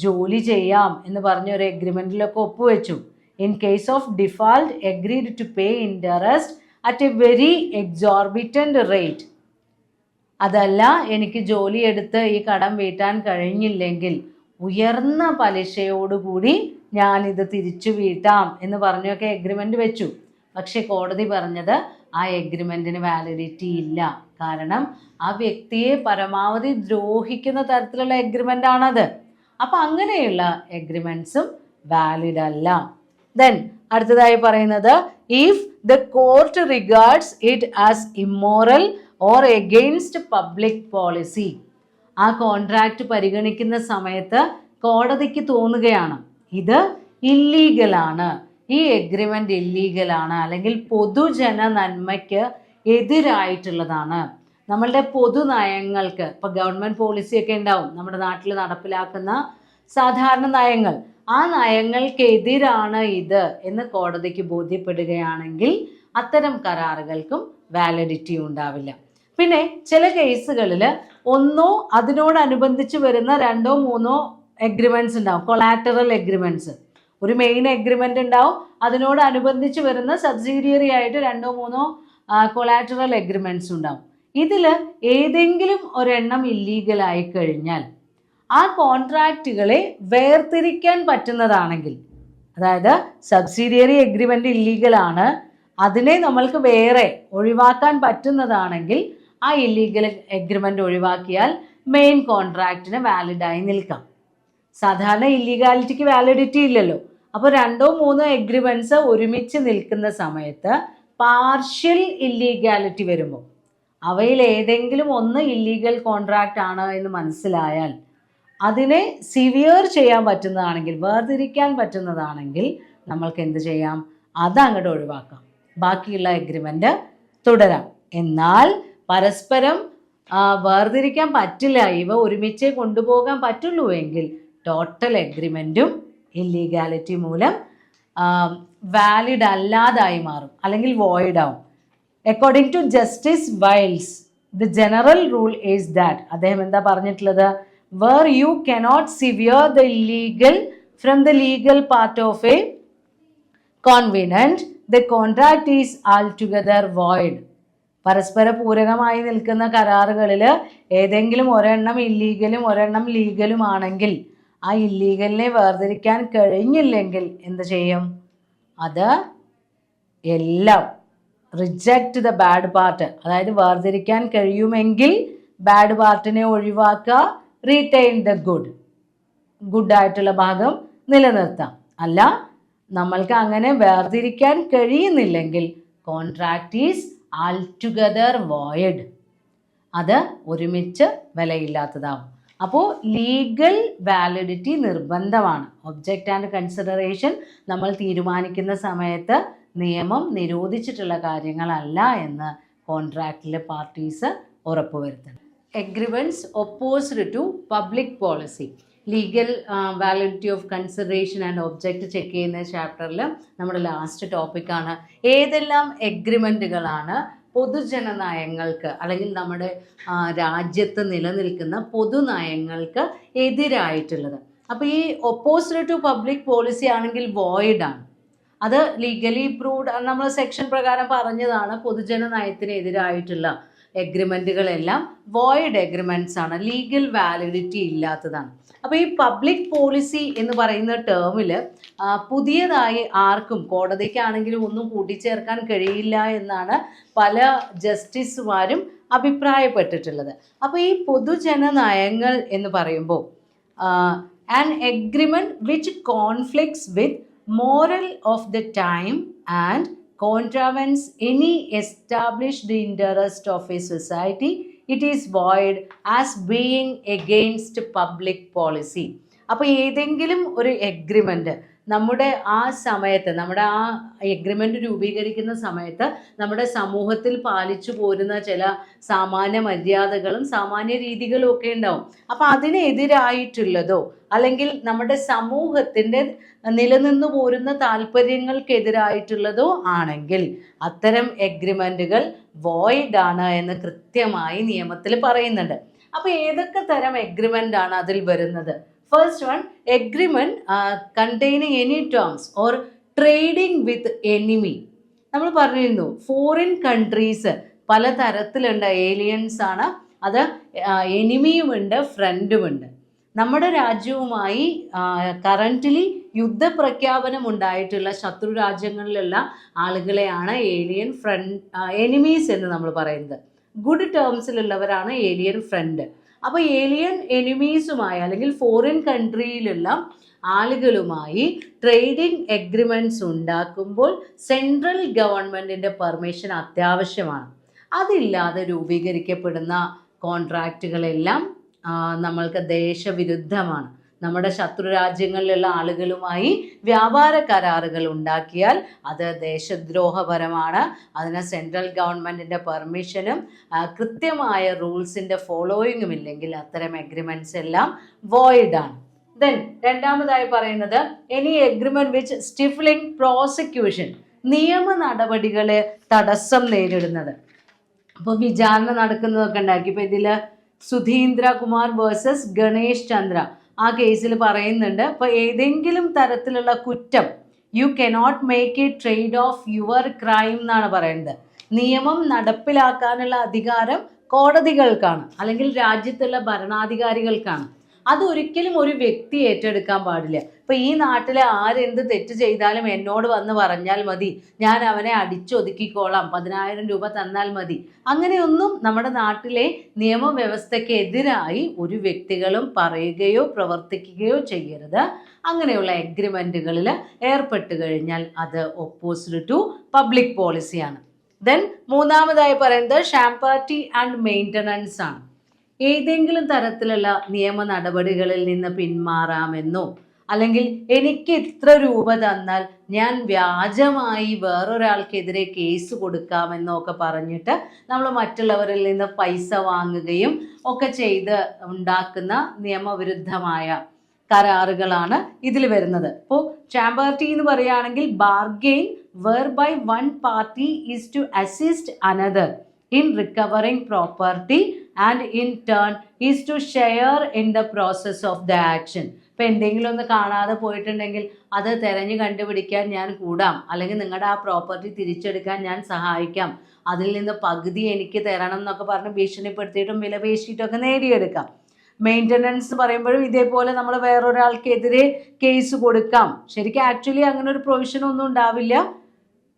ജോലി ചെയ്യാം എന്ന് പറഞ്ഞ ഒരു എഗ്രിമെൻറ്റിലൊക്കെ ഒപ്പുവെച്ചു. In case of default agreed to pay interest at a very exorbitant rate. അതല്ല, എനിക്ക് ജോലി എടുത്ത് ഈ കടം വീട്ടാൻ കഴിഞ്ഞില്ലെങ്കിൽ ഉയർന്ന പലിശയോടുകൂടി ഞാനിത് തിരിച്ചു വീട്ടാം എന്ന് പറഞ്ഞൊക്കെ എഗ്രിമെൻ്റ് വെച്ചു. പക്ഷെ കോടതി പറഞ്ഞത് ആ എഗ്രിമെൻറ്റിന് വാലിഡിറ്റി ഇല്ല. കാരണം ആ വ്യക്തിയെ പരമാവധി ദ്രോഹിക്കുന്ന തരത്തിലുള്ള എഗ്രിമെൻ്റ് ആണത്. അപ്പം അങ്ങനെയുള്ള എഗ്രിമെൻറ്റ്സും വാലിഡ് അല്ല. ദെൻ അടുത്തതായി പറയുന്നത്, if the court regards it as immoral or against public policy. ആ കോൺട്രാക്റ്റ് പരിഗണിക്കുന്ന സമയത്ത് കോടതിക്ക് തോന്നുകയാണ് ഇത് ഇല്ലീഗലാണ്, ഈ എഗ്രിമെൻ്റ് ഇല്ലീഗലാണ്, അല്ലെങ്കിൽ പൊതുജന നന്മയ്ക്ക് എതിരായിട്ടുള്ളതാണ്, നമ്മളുടെ പൊതു നയങ്ങൾക്ക്, ഇപ്പോൾ ഗവൺമെൻറ് പോളിസിയൊക്കെ ഉണ്ടാവും നമ്മുടെ നാട്ടിൽ നടപ്പിലാക്കുന്ന സാധാരണ നയങ്ങൾ, ആ നയങ്ങൾക്കെതിരാണ് ഇത് എന്ന് കോടതിക്ക് ബോധ്യപ്പെടുകയാണെങ്കിൽ അത്തരം കരാറുകൾക്കും വാലിഡിറ്റി ഉണ്ടാവില്ല. പിന്നെ ചില കേസുകളിൽ ഒന്നോ അതിനോടനുബന്ധിച്ച് വരുന്ന 2 or 3 എഗ്രിമെൻറ്റ്സ് ഉണ്ടാവും, കൊളാറ്ററൽ എഗ്രിമെൻറ്റ്സ്. ഒരു മെയിൻ എഗ്രിമെൻ്റ് ഉണ്ടാവും, അതിനോടനുബന്ധിച്ച് വരുന്ന സബ്സിഡിയറി ആയിട്ട് 2 or 3 കൊളാറ്ററൽ എഗ്രിമെൻറ്റ്സ് ഉണ്ടാവും. ഇതിൽ ഏതെങ്കിലും ഒരെണ്ണം ഇല്ലീഗലായി കഴിഞ്ഞാൽ ആ കോൺട്രാക്റ്റുകളെ വേർതിരിക്കാൻ പറ്റുന്നതാണെങ്കിൽ, അതായത് സബ്സിഡിയറി എഗ്രിമെൻ്റ് ഇല്ലീഗലാണ്, അതിനെ നമ്മൾക്ക് വേറെ ഒഴിവാക്കാൻ പറ്റുന്നതാണെങ്കിൽ ആ ഇല്ലീഗൽ എഗ്രിമെൻ്റ് ഒഴിവാക്കിയാൽ മെയിൻ കോൺട്രാക്റ്റിന് വാലിഡായി നിൽക്കാം. സാധാരണ ഇല്ലീഗാലിറ്റിക്ക് വാലിഡിറ്റി ഇല്ലല്ലോ. അപ്പോൾ 2 or 3 എഗ്രിമെൻറ്റ്സ് ഒരുമിച്ച് നിൽക്കുന്ന സമയത്ത് പാർഷ്യൽ ഇല്ലീഗാലിറ്റി വരുമ്പോൾ, അവയിൽ ഏതെങ്കിലും ഒന്ന് ഇല്ലീഗൽ കോൺട്രാക്റ്റ് ആണ് എന്ന് മനസ്സിലായാൽ അതിനെ സിവിയർ ചെയ്യാൻ പറ്റുന്നതാണെങ്കിൽ, വേർതിരിക്കാൻ പറ്റുന്നതാണെങ്കിൽ നമ്മൾക്ക് എന്ത് ചെയ്യാം, അത് അങ്ങോട്ട് ഒഴിവാക്കാം, ബാക്കിയുള്ള എഗ്രിമെൻ്റ് തുടരാം. എന്നാൽ പരസ്പരം വേർതിരിക്കാൻ പറ്റില്ല, ഇവ ഒരുമിച്ചേ കൊണ്ടുപോകാൻ പറ്റുള്ളൂ എങ്കിൽ ടോട്ടൽ എഗ്രിമെൻറ്റും ഇല്ലീഗാലിറ്റി മൂലം വാലിഡ് അല്ലാതായി മാറും, അല്ലെങ്കിൽ വോയിഡ് ആവും. According to justice Willes, the general rule is that, അദ്ദേഹം എന്താ പറഞ്ഞിട്ടുള്ളത്, where you cannot sever the illegal from the legal part of a covenant, the contract is altogether void. പരസ്പര പൂരകമായി നിൽക്കുന്ന കരാറുകളിൽ ഏതെങ്കിലും ഒരെണ്ണം ഇല്ലീഗലും ഒരെണ്ണം ലീഗലും ആണെങ്കിൽ ആ ഇല്ലീഗലിനെ വേർതിരിക്കാൻ കഴിഞ്ഞില്ലെങ്കിൽ എന്ത് ചെയ്യും, അത് എല്ലാം റിജക്റ്റ് ദ ബാഡ് പാർട്ട്, അതായത് വേർതിരിക്കാൻ കഴിയുമെങ്കിൽ ബാഡ് പാർട്ടിനെ ഒഴിവാക്കുക, റീറ്റെയിൻ ദ ഗുഡായിട്ടുള്ള ഭാഗം നിലനിർത്താം. അല്ല, നമ്മൾക്ക് അങ്ങനെ വേർതിരിക്കാൻ കഴിയുന്നില്ലെങ്കിൽ contract is altogether void, അത് ഒരുമിച്ച് വിലയില്ലാത്തതാവും. അപ്പോൾ ലീഗൽ വാലിഡിറ്റി നിർബന്ധമാണ്. ഒബ്ജക്റ്റ് ആൻഡ് കൺസിഡറേഷൻ നമ്മൾ തീരുമാനിക്കുന്ന സമയത്ത് നിയമം നിരോധിച്ചിട്ടുള്ള കാര്യങ്ങളല്ല എന്ന് കോൺട്രാക്റ്റിലെ പാർട്ടീസ് ഉറപ്പുവരുത്തണം. Agreements opposed to public policy. Legal validity of consideration and object check ചെയ്യുന്ന ചാപ്റ്ററിൽ നമ്മുടെ ലാസ്റ്റ് ടോപ്പിക്കാണ് ഏതെല്ലാം എഗ്രിമെൻറ്റുകളാണ് പൊതുജന നയങ്ങൾക്ക് അല്ലെങ്കിൽ നമ്മുടെ രാജ്യത്ത് നിലനിൽക്കുന്ന പൊതുനയങ്ങൾക്ക് എതിരായിട്ടുള്ളത്. അപ്പോൾ ഈ ഒപ്പോസിറ്റ് ടു പബ്ലിക് പോളിസി ആണെങ്കിൽ വോയിഡ് ആണ്. അത് ലീഗലി പ്രൂവ്ഡ്, നമ്മൾ സെക്ഷൻ പ്രകാരം പറഞ്ഞതാണ്. പൊതുജന നയത്തിന് എതിരായിട്ടുള്ള എഗ്രിമെൻറ്റുകളെല്ലാം വോയിഡ് എഗ്രിമെൻറ്റ്സ് ആണ്, ലീഗൽ വാലിഡിറ്റി ഇല്ലാത്തതാണ്. അപ്പോൾ ഈ പബ്ലിക് പോളിസി എന്ന് പറയുന്ന ടേമിൽ പുതിയതായി ആർക്കും കോടതിക്കാണെങ്കിലും ഒന്നും കൂട്ടിച്ചേർക്കാൻ കഴിയില്ല എന്നാണ് പല ജസ്റ്റിസുമാരും അഭിപ്രായപ്പെട്ടിട്ടുള്ളത്. അപ്പോൾ ഈ പൊതുജന നയങ്ങൾ എന്ന് പറയുമ്പോൾ an agreement which conflicts with moral of the time and contravenes any established interest of a society, it is void as being against public policy. അപ്പോൾ ഏതെങ്കിലും ഒരു എഗ്രിമെൻ്റ് നമ്മുടെ ആ സമയത്ത്, നമ്മുടെ ആ എഗ്രിമെൻ്റ് രൂപീകരിക്കുന്ന സമയത്ത് നമ്മുടെ സമൂഹത്തിൽ പാലിച്ചു പോരുന്ന ചില സാമാന്യ മര്യാദകളും സാമാന്യ രീതികളും ഒക്കെ ഉണ്ടാവും. അപ്പോൾ അതിനെതിരായിട്ടുള്ളതോ അല്ലെങ്കിൽ നമ്മുടെ സമൂഹത്തിൻ്റെ നിലനിന്നു പോരുന്ന താല്പര്യങ്ങൾക്കെതിരായിട്ടുള്ളതോ ആണെങ്കിൽ അത്തരം എഗ്രിമെൻറ്റുകൾ വോയിഡ് ആണ് എന്ന് കൃത്യമായി നിയമത്തിൽ പറയുന്നുണ്ട്. അപ്പോൾ ഏതൊക്കെ തരം എഗ്രിമെൻ്റ് ആണ് അതിൽ വരുന്നത്? First one, agreement containing any terms or trading with enemy. നമ്മൾ പറഞ്ഞിരുന്നു ഫോറിൻ കൺട്രീസ് പല തരത്തിലുണ്ട്, ഏലിയൻസ് ആണ്, അത് എനിമിയുമുണ്ട് ഫ്രണ്ടുമുണ്ട്. നമ്മുടെ രാജ്യവുമായി കറൻ്റ്ലി യുദ്ധപ്രഖ്യാപനം ഉണ്ടായിട്ടുള്ള ശത്രു രാജ്യങ്ങളിലുള്ള ആളുകളെയാണ് ഏലിയൻ എനിമീസ് എന്ന് നമ്മൾ പറയുന്നത്. ഗുഡ് ടേംസിലുള്ളവരാണ് ഏലിയൻ ഫ്രണ്ട്. അപ്പോൾ ഏലിയൻ എനിമീസുമായി അല്ലെങ്കിൽ ഫോറിൻ കൺട്രിയിലുള്ള ആളുകളുമായി ട്രേഡിംഗ് എഗ്രിമെൻറ്റ്സ് ഉണ്ടാക്കുമ്പോൾ സെൻട്രൽ ഗവൺമെൻറ്റിൻ്റെ പെർമിഷൻ അത്യാവശ്യമാണ്. അതില്ലാതെ രൂപീകരിക്കപ്പെടുന്ന കോൺട്രാക്റ്റുകളെല്ലാം നമ്മൾക്ക് ദേശവിരുദ്ധമാണ്. നമ്മുടെ ശത്രു രാജ്യങ്ങളിലുള്ള ആളുകളുമായി വ്യാപാര കരാറുകൾ ഉണ്ടാക്കിയാൽ അത് ദേശദ്രോഹപരമാണ്. അതിന് സെൻട്രൽ ഗവൺമെൻറ്റിൻ്റെ പെർമിഷനും കൃത്യമായ റൂൾസിൻ്റെ ഫോളോയിങ്ങും ഇല്ലെങ്കിൽ അത്തരം എഗ്രിമെൻറ്റ്സ് എല്ലാം വോയിഡാണ്. ദെൻ രണ്ടാമതായി പറയുന്നത് any agreement which stifling prosecution, നിയമ നടപടികളെ തടസ്സം നേരിടുന്നത്. അപ്പോൾ വിചാരണ നടക്കുന്നതൊക്കെ ഉണ്ടാക്കി. ഇപ്പോൾ ഇതിൽ സുധീന്ദ്ര കുമാർ വേഴ്സസ് ഗണേഷ് ചന്ദ്ര ആ കേസിൽ പറയുന്നുണ്ട്, ഇപ്പോൾ ഏതെങ്കിലും തരത്തിലുള്ള കുറ്റം you cannot make A trade off your crime എന്നാണ് പറയുന്നത്. നിയമം നടപ്പിലാക്കാനുള്ള അധികാരം കോടതികൾക്കാണ് അല്ലെങ്കിൽ രാജ്യത്തുള്ള ഭരണാധികാരികൾക്കാണ്. അതൊരിക്കലും ഒരു വ്യക്തി ഏറ്റെടുക്കാൻ പാടില്ല. ഇപ്പം ഈ നാട്ടിലെ ആരെന്ത് തെറ്റ് ചെയ്താലും എന്നോട് വന്ന് പറഞ്ഞാൽ മതി, ഞാൻ അവനെ അടിച്ചൊതുക്കിക്കോളാം, 10,000 രൂപ തന്നാൽ മതി, അങ്ങനെയൊന്നും നമ്മുടെ നാട്ടിലെ നിയമവ്യവസ്ഥയ്ക്ക് എതിരായി ഒരു വ്യക്തികളും പറയുകയോ പ്രവർത്തിക്കുകയോ ചെയ്യരുത്. അങ്ങനെയുള്ള എഗ്രിമെൻറ്റുകളിൽ ഏർപ്പെട്ട് കഴിഞ്ഞാൽ അത് ഒപ്പോസിറ്റ് ടു പബ്ലിക് പോളിസിയാണ്. ദെൻ മൂന്നാമതായി പറയുന്നത് ഷാംപാർട്ടി ആൻഡ് മെയിൻ്റനൻസ് ആണ്. ഏതെങ്കിലും തരത്തിലുള്ള നിയമ നടപടികളിൽ നിന്ന് പിന്മാറാമെന്നോ അല്ലെങ്കിൽ എനിക്ക് ഇത്ര രൂപ തന്നാൽ ഞാൻ വ്യാജമായി വേറൊരാൾക്കെതിരെ കേസ് കൊടുക്കാമെന്നോ ഒക്കെ പറഞ്ഞിട്ട് നമ്മൾ മറ്റുള്ളവരിൽ നിന്ന് പൈസ വാങ്ങുകയും ഒക്കെ ചെയ്ത് ഉണ്ടാക്കുന്ന നിയമവിരുദ്ധമായ കരാറുകളാണ് ഇതിൽ വരുന്നത്. ഇപ്പോൾ ചാമ്പർട്ടി എന്ന് പറയുകയാണെങ്കിൽ bargain whereby one party is to assist another in recovering property and in turn is to share in the process of the action. ഇപ്പോൾ എന്തെങ്കിലും ഒന്ന് കാണാതെ പോയിട്ടുണ്ടെങ്കിൽ അത് തിരഞ്ഞു കണ്ടുപിടിക്കാൻ ഞാൻ കൂടാം, അല്ലെങ്കിൽ നിങ്ങളുടെ ആ പ്രോപ്പർട്ടി തിരിച്ചെടുക്കാൻ ഞാൻ സഹായിക്കാം, അതിൽ നിന്ന് പകുതി എനിക്ക് തരണം എന്നൊക്കെ പറഞ്ഞ് ഭീഷണിപ്പെടുത്തിയിട്ടും വിലപേശിയിട്ടൊക്കെ നേടിയെടുക്കാം. മെയിൻ്റനൻസ് പറയുമ്പോഴും ഇതേപോലെ നമ്മൾ വേറൊരാൾക്കെതിരെ കേസ് കൊടുക്കാം. ശരിക്കും ആക്ച്വലി അങ്ങനെ ഒരു പ്രൊവിഷൻ ഒന്നും ഉണ്ടാവില്ല.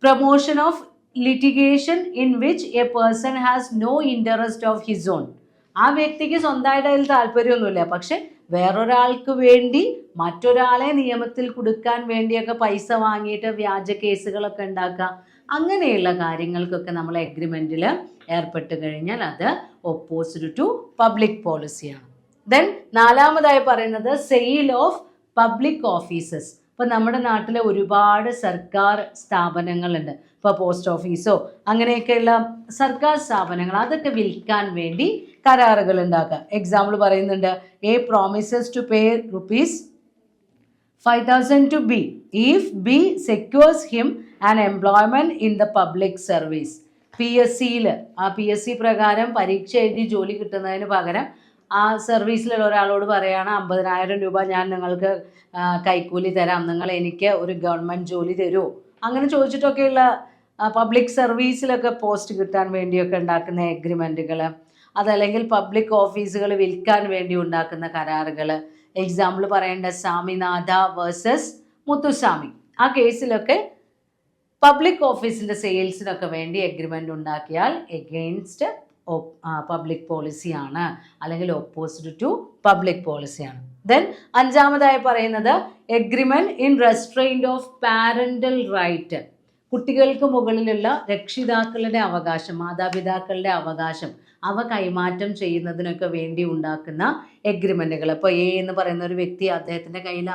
Promotion of litigation in which a person has no interest of his own. ആ വ്യക്തിക്ക് സ്വന്തമായിട്ട് അതിൽ താല്പര്യമൊന്നുമില്ല, പക്ഷെ വേറൊരാൾക്ക് വേണ്ടി മറ്റൊരാളെ നിയമത്തിൽ കൊടുക്കാൻ വേണ്ടിയൊക്കെ പൈസ വാങ്ങിയിട്ട് വ്യാജ കേസുകളൊക്കെ ഉണ്ടാക്കുക. അങ്ങനെയുള്ള കാര്യങ്ങൾക്കൊക്കെ നമ്മൾ എഗ്രിമെൻറ്റിൽ ഏർപ്പെട്ട് കഴിഞ്ഞാൽ അത് ഒപ്പോസിറ്റ് ടു പബ്ലിക് പോളിസിയാണ്. ദെൻ നാലാമതായി പറയുന്നത് സെയിൽ ഓഫ് പബ്ലിക് ഓഫീസസ്. ഇപ്പോൾ നമ്മുടെ നാട്ടിലെ ഒരുപാട് സർക്കാർ സ്ഥാപനങ്ങളുണ്ട്. ഇപ്പോൾ പോസ്റ്റ് ഓഫീസോ അങ്ങനെയൊക്കെയുള്ള സർക്കാർ സ്ഥാപനങ്ങൾ, അതൊക്കെ വിൽക്കാൻ വേണ്ടി കരാറുകൾ ഉണ്ടാക്കുക. എക്സാമ്പിൾ പറയുന്നുണ്ട്, A promises to pay ₹5,000 to B if B secures him an employment in the public service. PSCയിൽ ആ PSC പ്രകാരം പരീക്ഷ എഴുതി ജോലി കിട്ടുന്നതിന് പകരം ആ സർവീസിലുള്ള ഒരാളോട് പറയുകയാണ് 50,000 രൂപ ഞാൻ നിങ്ങൾക്ക് കൈക്കൂലി തരാം, നിങ്ങൾ എനിക്ക് ഒരു ഗവൺമെൻറ് ജോലി തരുമോ, അങ്ങനെ ചോദിച്ചിട്ടൊക്കെയുള്ള പബ്ലിക് സർവീസിലൊക്കെ പോസ്റ്റ് കിട്ടാൻ വേണ്ടിയൊക്കെ ഉണ്ടാക്കുന്ന എഗ്രിമെൻറ്റുകൾ, അതല്ലെങ്കിൽ പബ്ലിക് ഓഫീസുകൾ വിൽക്കാൻ വേണ്ടി ഉണ്ടാക്കുന്ന കരാറുകൾ. എക്സാമ്പിൾ പറയേണ്ട സ്വാമിനാഥ വേഴ്സസ് മുത്തുസ്വാമി, ആ കേസിലൊക്കെ പബ്ലിക് ഓഫീസിൻ്റെ സെയിൽസിനൊക്കെ വേണ്ടി എഗ്രിമെൻ്റ് ഉണ്ടാക്കിയാൽ എഗെയിൻസ്റ്റ് പബ്ലിക് പോളിസിയാണ്, അല്ലെങ്കിൽ ഓപ്പോസിറ്റ് ടു പബ്ലിക് പോളിസിയാണ്. ദെൻ അഞ്ചാമതായി പറയുന്നത് agreement in restraint of parental right. കുട്ടികൾക്ക് മുകളിലുള്ള രക്ഷിതാക്കളുടെ അവകാശം, മാതാപിതാക്കളുടെ അവകാശം, അവ കൈമാറ്റം ചെയ്യുന്നതിനൊക്കെ വേണ്ടി ഉണ്ടാക്കുന്ന എഗ്രിമെൻറ്റുകൾ. ഇപ്പോൾ എ എന്ന് പറയുന്ന ഒരു വ്യക്തി, അദ്ദേഹത്തിൻ്റെ കയ്യിൽ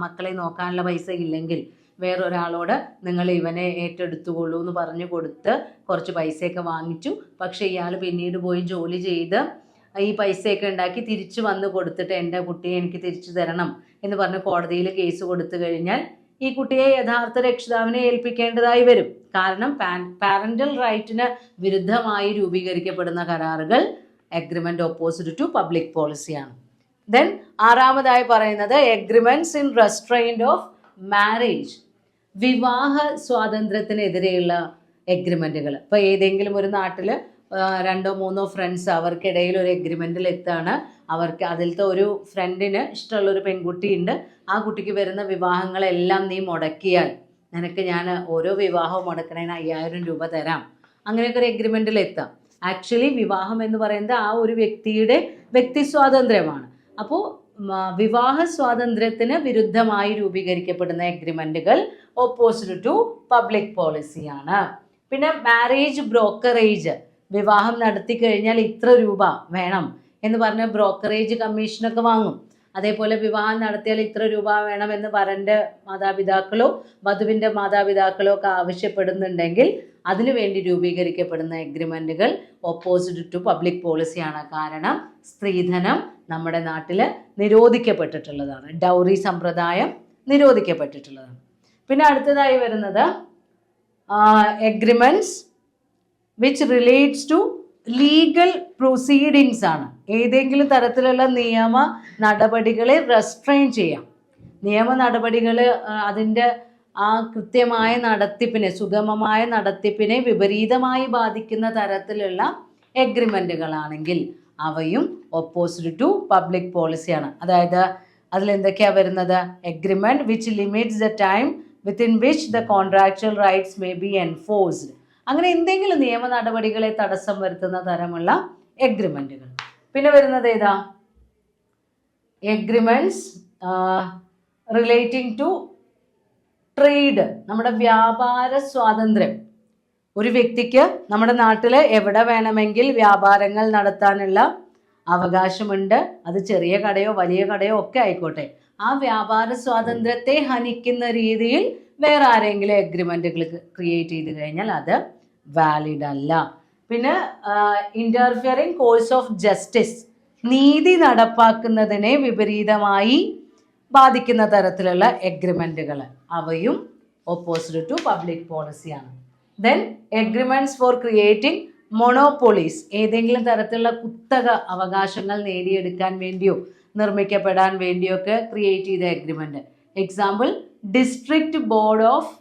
മക്കളെ നോക്കാനുള്ള പൈസ ഇല്ലെങ്കിൽ വേറൊരാളോട് നിങ്ങൾ ഇവനെ ഏറ്റെടുത്തുകൊള്ളൂ എന്ന് പറഞ്ഞു കൊടുത്ത് കുറച്ച് പൈസയൊക്കെ വാങ്ങിച്ചു. പക്ഷേ ഇയാൾ പിന്നീട് പോയി ജോലി ചെയ്ത് ഈ പൈസയൊക്കെ ഉണ്ടാക്കി തിരിച്ചു വന്ന് കൊടുത്തിട്ട് എൻ്റെ കുട്ടിയെ എനിക്ക് തിരിച്ചു തരണം എന്ന് പറഞ്ഞ് കോടതിയിൽ കേസ് കൊടുത്തു കഴിഞ്ഞാൽ ഈ കുട്ടിയെ യഥാർത്ഥ രക്ഷിതാവിനെ ഏൽപ്പിക്കേണ്ടതായി വരും. കാരണം പാരൻ്റൽ റൈറ്റിന് വിരുദ്ധമായി രൂപീകരിക്കപ്പെടുന്ന കരാറുകൾ എഗ്രിമെൻ്റ് ഓപ്പോസിറ്റ് ടു പബ്ലിക് പോളിസിയാണ്. ദെൻ ആറാമതായി പറയുന്നത് agreements in restraint of marriage, വിവാഹ സ്വാതന്ത്ര്യത്തിനെതിരെയുള്ള എഗ്രിമെൻറ്റുകൾ. ഇപ്പോൾ ഏതെങ്കിലും ഒരു നാട്ടിൽ 2-3 ഫ്രണ്ട്സ് അവർക്കിടയിൽ ഒരു എഗ്രിമെൻറ്റിൽ എത്താണ്, അവർക്ക് അതിലത്തെ ഒരു ഫ്രണ്ടിന് ഇഷ്ടമുള്ളൊരു പെൺകുട്ടിയുണ്ട്, ആ കുട്ടിക്ക് വരുന്ന വിവാഹങ്ങളെല്ലാം നീ മുടക്കിയാൽ നിനക്ക് ഞാൻ ഓരോ വിവാഹവും മുടക്കണതിന് 5,000 രൂപ തരാം, അങ്ങനെയൊക്കെ ഒരു എഗ്രിമെൻറ്റിൽ എത്താം. ആക്ച്വലി വിവാഹം എന്ന് പറയുന്നത് ആ ഒരു വ്യക്തിയുടെ വ്യക്തി സ്വാതന്ത്ര്യമാണ്. അപ്പോൾ വിവാഹ സ്വാതന്ത്ര്യത്തിന് വിരുദ്ധമായി രൂപീകരിക്കപ്പെടുന്ന എഗ്രിമെൻറ്റുകൾ ഓപ്പോസിറ്റ് ടു പബ്ലിക് പോളിസിയാണ്. പിന്നെ മാരേജ് ബ്രോക്കറേജ്, വിവാഹം നടത്തി കഴിഞ്ഞാൽ ഇത്ര രൂപ വേണം എന്ന് പറഞ്ഞ് ബ്രോക്കറേജ് കമ്മീഷനൊക്കെ വാങ്ങും. അതേപോലെ വിവാഹം നടത്തിയാൽ ഇത്ര രൂപ വേണമെന്ന് വരൻ്റെ മാതാപിതാക്കളോ വധുവിൻ്റെ മാതാപിതാക്കളോ ഒക്കെ ആവശ്യപ്പെടുന്നുണ്ടെങ്കിൽ അതിനുവേണ്ടി രൂപീകരിക്കപ്പെടുന്ന എഗ്രിമെൻറ്റുകൾ ഓപ്പോസിറ്റ് ടു പബ്ലിക് പോളിസിയാണ്. കാരണം സ്ത്രീധനം നമ്മുടെ നാട്ടിൽ നിരോധിക്കപ്പെട്ടിട്ടുള്ളതാണ്, ഡൗറി സമ്പ്രദായം നിരോധിക്കപ്പെട്ടിട്ടുള്ളതാണ്. പിന്നെ അടുത്തതായി വരുന്നത് agreements which relates to legal proceedings ആണ്. ഏതെങ്കിലും തരത്തിലുള്ള നിയമ നടപടികളെ റെസ്ട്രെയിൻ ചെയ്യാം. നിയമ നടപടികൾ അതിൻ്റെ ആ കൃത്യമായ നടത്തിപ്പിനെ, സുഗമമായ നടത്തിപ്പിനെ വിപരീതമായി ബാധിക്കുന്ന തരത്തിലുള്ള എഗ്രിമെൻറ്റുകളാണെങ്കിൽ അവയും ഓപ്പോസിറ്റ് ടു പബ്ലിക് പോളിസിയാണ്. അതായത് അതിലെന്തൊക്കെയാണ് വരുന്നത്? Agreement which limits the time within which the contractual rights may be enforced. അങ്ങനെ എന്തെങ്കിലും നിയമ നടപടികളെ തടസ്സം വരുത്തുന്ന തരമുള്ള എഗ്രിമെൻറ്റുകൾ. പിന്നെ വരുന്നത് ഏതാ? എഗ്രിമെൻറ്റ്സ് റിലേറ്റിംഗ് ടു ട്രേഡ്, നമ്മുടെ വ്യാപാര സ്വാതന്ത്ര്യം. ഒരു വ്യക്തിക്ക് നമ്മുടെ നാട്ടിൽ എവിടെ വേണമെങ്കിൽ വ്യാപാരങ്ങൾ നടത്താനുള്ള അവകാശമുണ്ട്. അത് ചെറിയ കടയോ വലിയ കടയോ ഒക്കെ ആയിക്കോട്ടെ. ആ വ്യാപാര സ്വാതന്ത്ര്യത്തെ ഹനിക്കുന്ന രീതിയിൽ വേറെ ആരെങ്കിലും എഗ്രിമെൻറ്റുകൾ ക്രിയേറ്റ് ചെയ്ത് കഴിഞ്ഞാൽ അത് വാലിഡ് അല്ല. പിന്നെ ഇൻ്റർഫിയറിങ് കോഴ്സ് ഓഫ് ജസ്റ്റിസ്, നീതി നടപ്പാക്കുന്നതിനെ വിപരീതമായി ബാധിക്കുന്ന തരത്തിലുള്ള എഗ്രിമെൻറ്റുകൾ, അവയും ഓപ്പോസിറ്റ് ടു പബ്ലിക് പോളിസിയാണ്. Then agreements for creating monopolies, ഏതെങ്കിലും തരത്തിലുള്ള കുത്തക അവകാശങ്ങൾ നേടിയെടുക്കാൻ വേണ്ടിയോ നിർമ്മിക്കപ്പെടാൻ വേണ്ടിയോ ഒക്കെ ക്രിയേറ്റ് ചെയ്ത എഗ്രിമെൻറ്റ്. Example district board of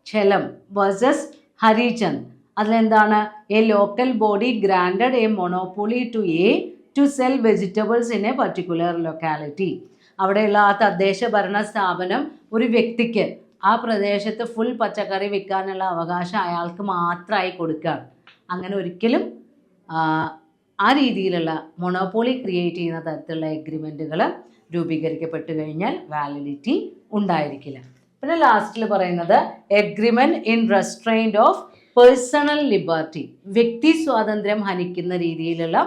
Jhelum versus Harichand. അതിലെന്താണ്? A local body granted a monopoly to a to sell vegetables in a particular locality. അവിടെയുള്ള ആ തദ്ദേശ ഭരണ സ്ഥാപനം ഒരു വ്യക്തിക്ക് ആ പ്രദേശത്ത് ഫുൾ പച്ചക്കറി വിൽക്കാനുള്ള അവകാശം അയാൾക്ക് മാത്രമായി കൊടുക്കുകയാണ്. അങ്ങനെ ഒരിക്കലും ആ രീതിയിലുള്ള മൊണോപ്പൊളി ക്രിയേറ്റ് ചെയ്യുന്ന തരത്തിലുള്ള എഗ്രിമെൻറ്റുകൾ രൂപീകരിക്കപ്പെട്ട് കഴിഞ്ഞാൽ വാലിഡിറ്റി ഉണ്ടായിരിക്കില്ല. പിന്നെ ലാസ്റ്റിൽ പറയുന്നത് agreement in restraint of personal liberty, വ്യക്തി സ്വാതന്ത്ര്യം ഹനിക്കുന്ന രീതിയിലുള്ള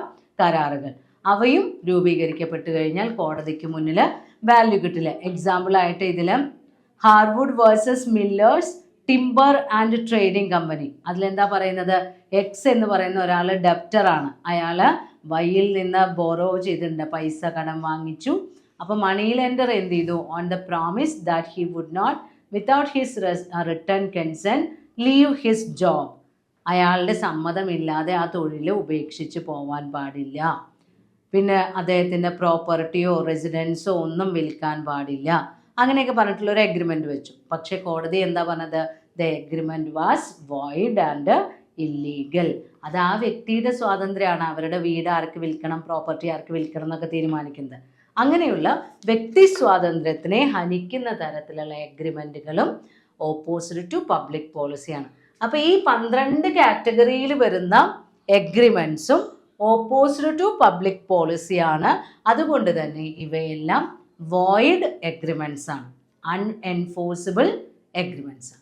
കരാറുകൾ, അവയും രൂപീകരിക്കപ്പെട്ട് കഴിഞ്ഞാൽ കോടതിക്ക് മുന്നിൽ വാല്യൂ കിട്ടില്ല. എക്സാമ്പിളായിട്ട് ഇതിൽ Harwood versus Millers timber and trading company. അതിലെന്താ പറയുന്നത്? എക്സ് എന്ന് പറയുന്ന ഒരാൾ ഡെപ്റ്ററാണ്. അയാൾ വൈയിൽ നിന്ന് ബോറോ ചെയ്തിട്ടുണ്ട്, പൈസ കടം വാങ്ങിച്ചു. അപ്പോൾ മണി ലെൻഡർ എന്ത് ചെയ്തു? On the promise that he would not without his written consent leave his job. അയാളുടെ സമ്മതമില്ലാതെ ആ തൊഴിൽ ഉപേക്ഷിച്ച് പോവാൻ പാടില്ല. പിന്നെ അദ്ദേഹത്തിൻ്റെ പ്രോപ്പർട്ടിയോ റെസിഡൻസോ ഒന്നും വിൽക്കാൻ പാടില്ല. അങ്ങനെയൊക്കെ പറഞ്ഞിട്ടുള്ള ഒരു എഗ്രിമെൻ്റ് വെച്ചു. പക്ഷേ കോടതി എന്താ പറഞ്ഞത്? The agreement was void and illegal. അത് ആ വ്യക്തിയുടെ സ്വാതന്ത്ര്യമാണ്, അവരുടെ വീട് ആർക്ക് വിൽക്കണം, പ്രോപ്പർട്ടി ആർക്ക് വിൽക്കണം എന്നൊക്കെ തീരുമാനിക്കുന്നത്. അങ്ങനെയുള്ള വ്യക്തി സ്വാതന്ത്ര്യത്തിനെ ഹനിക്കുന്ന തരത്തിലുള്ള എഗ്രിമെൻറ്റുകളും ഓപ്പോസിറ്റ് ടു പബ്ലിക് പോളിസിയാണ്. അപ്പോൾ ഈ 12 കാറ്റഗറിയിൽ വരുന്ന എഗ്രിമെൻറ്റ്സും ഓപ്പോസിറ്റ് ടു പബ്ലിക് പോളിസിയാണ്. അതുകൊണ്ട് തന്നെ ഇവയെല്ലാം വോയിഡ് എഗ്രിമെൻറ്റ്സ് ആണ്, അൺഎൻഫോഴ്സിബിൾ എഗ്രിമെൻറ്റ്സ് ആണ്.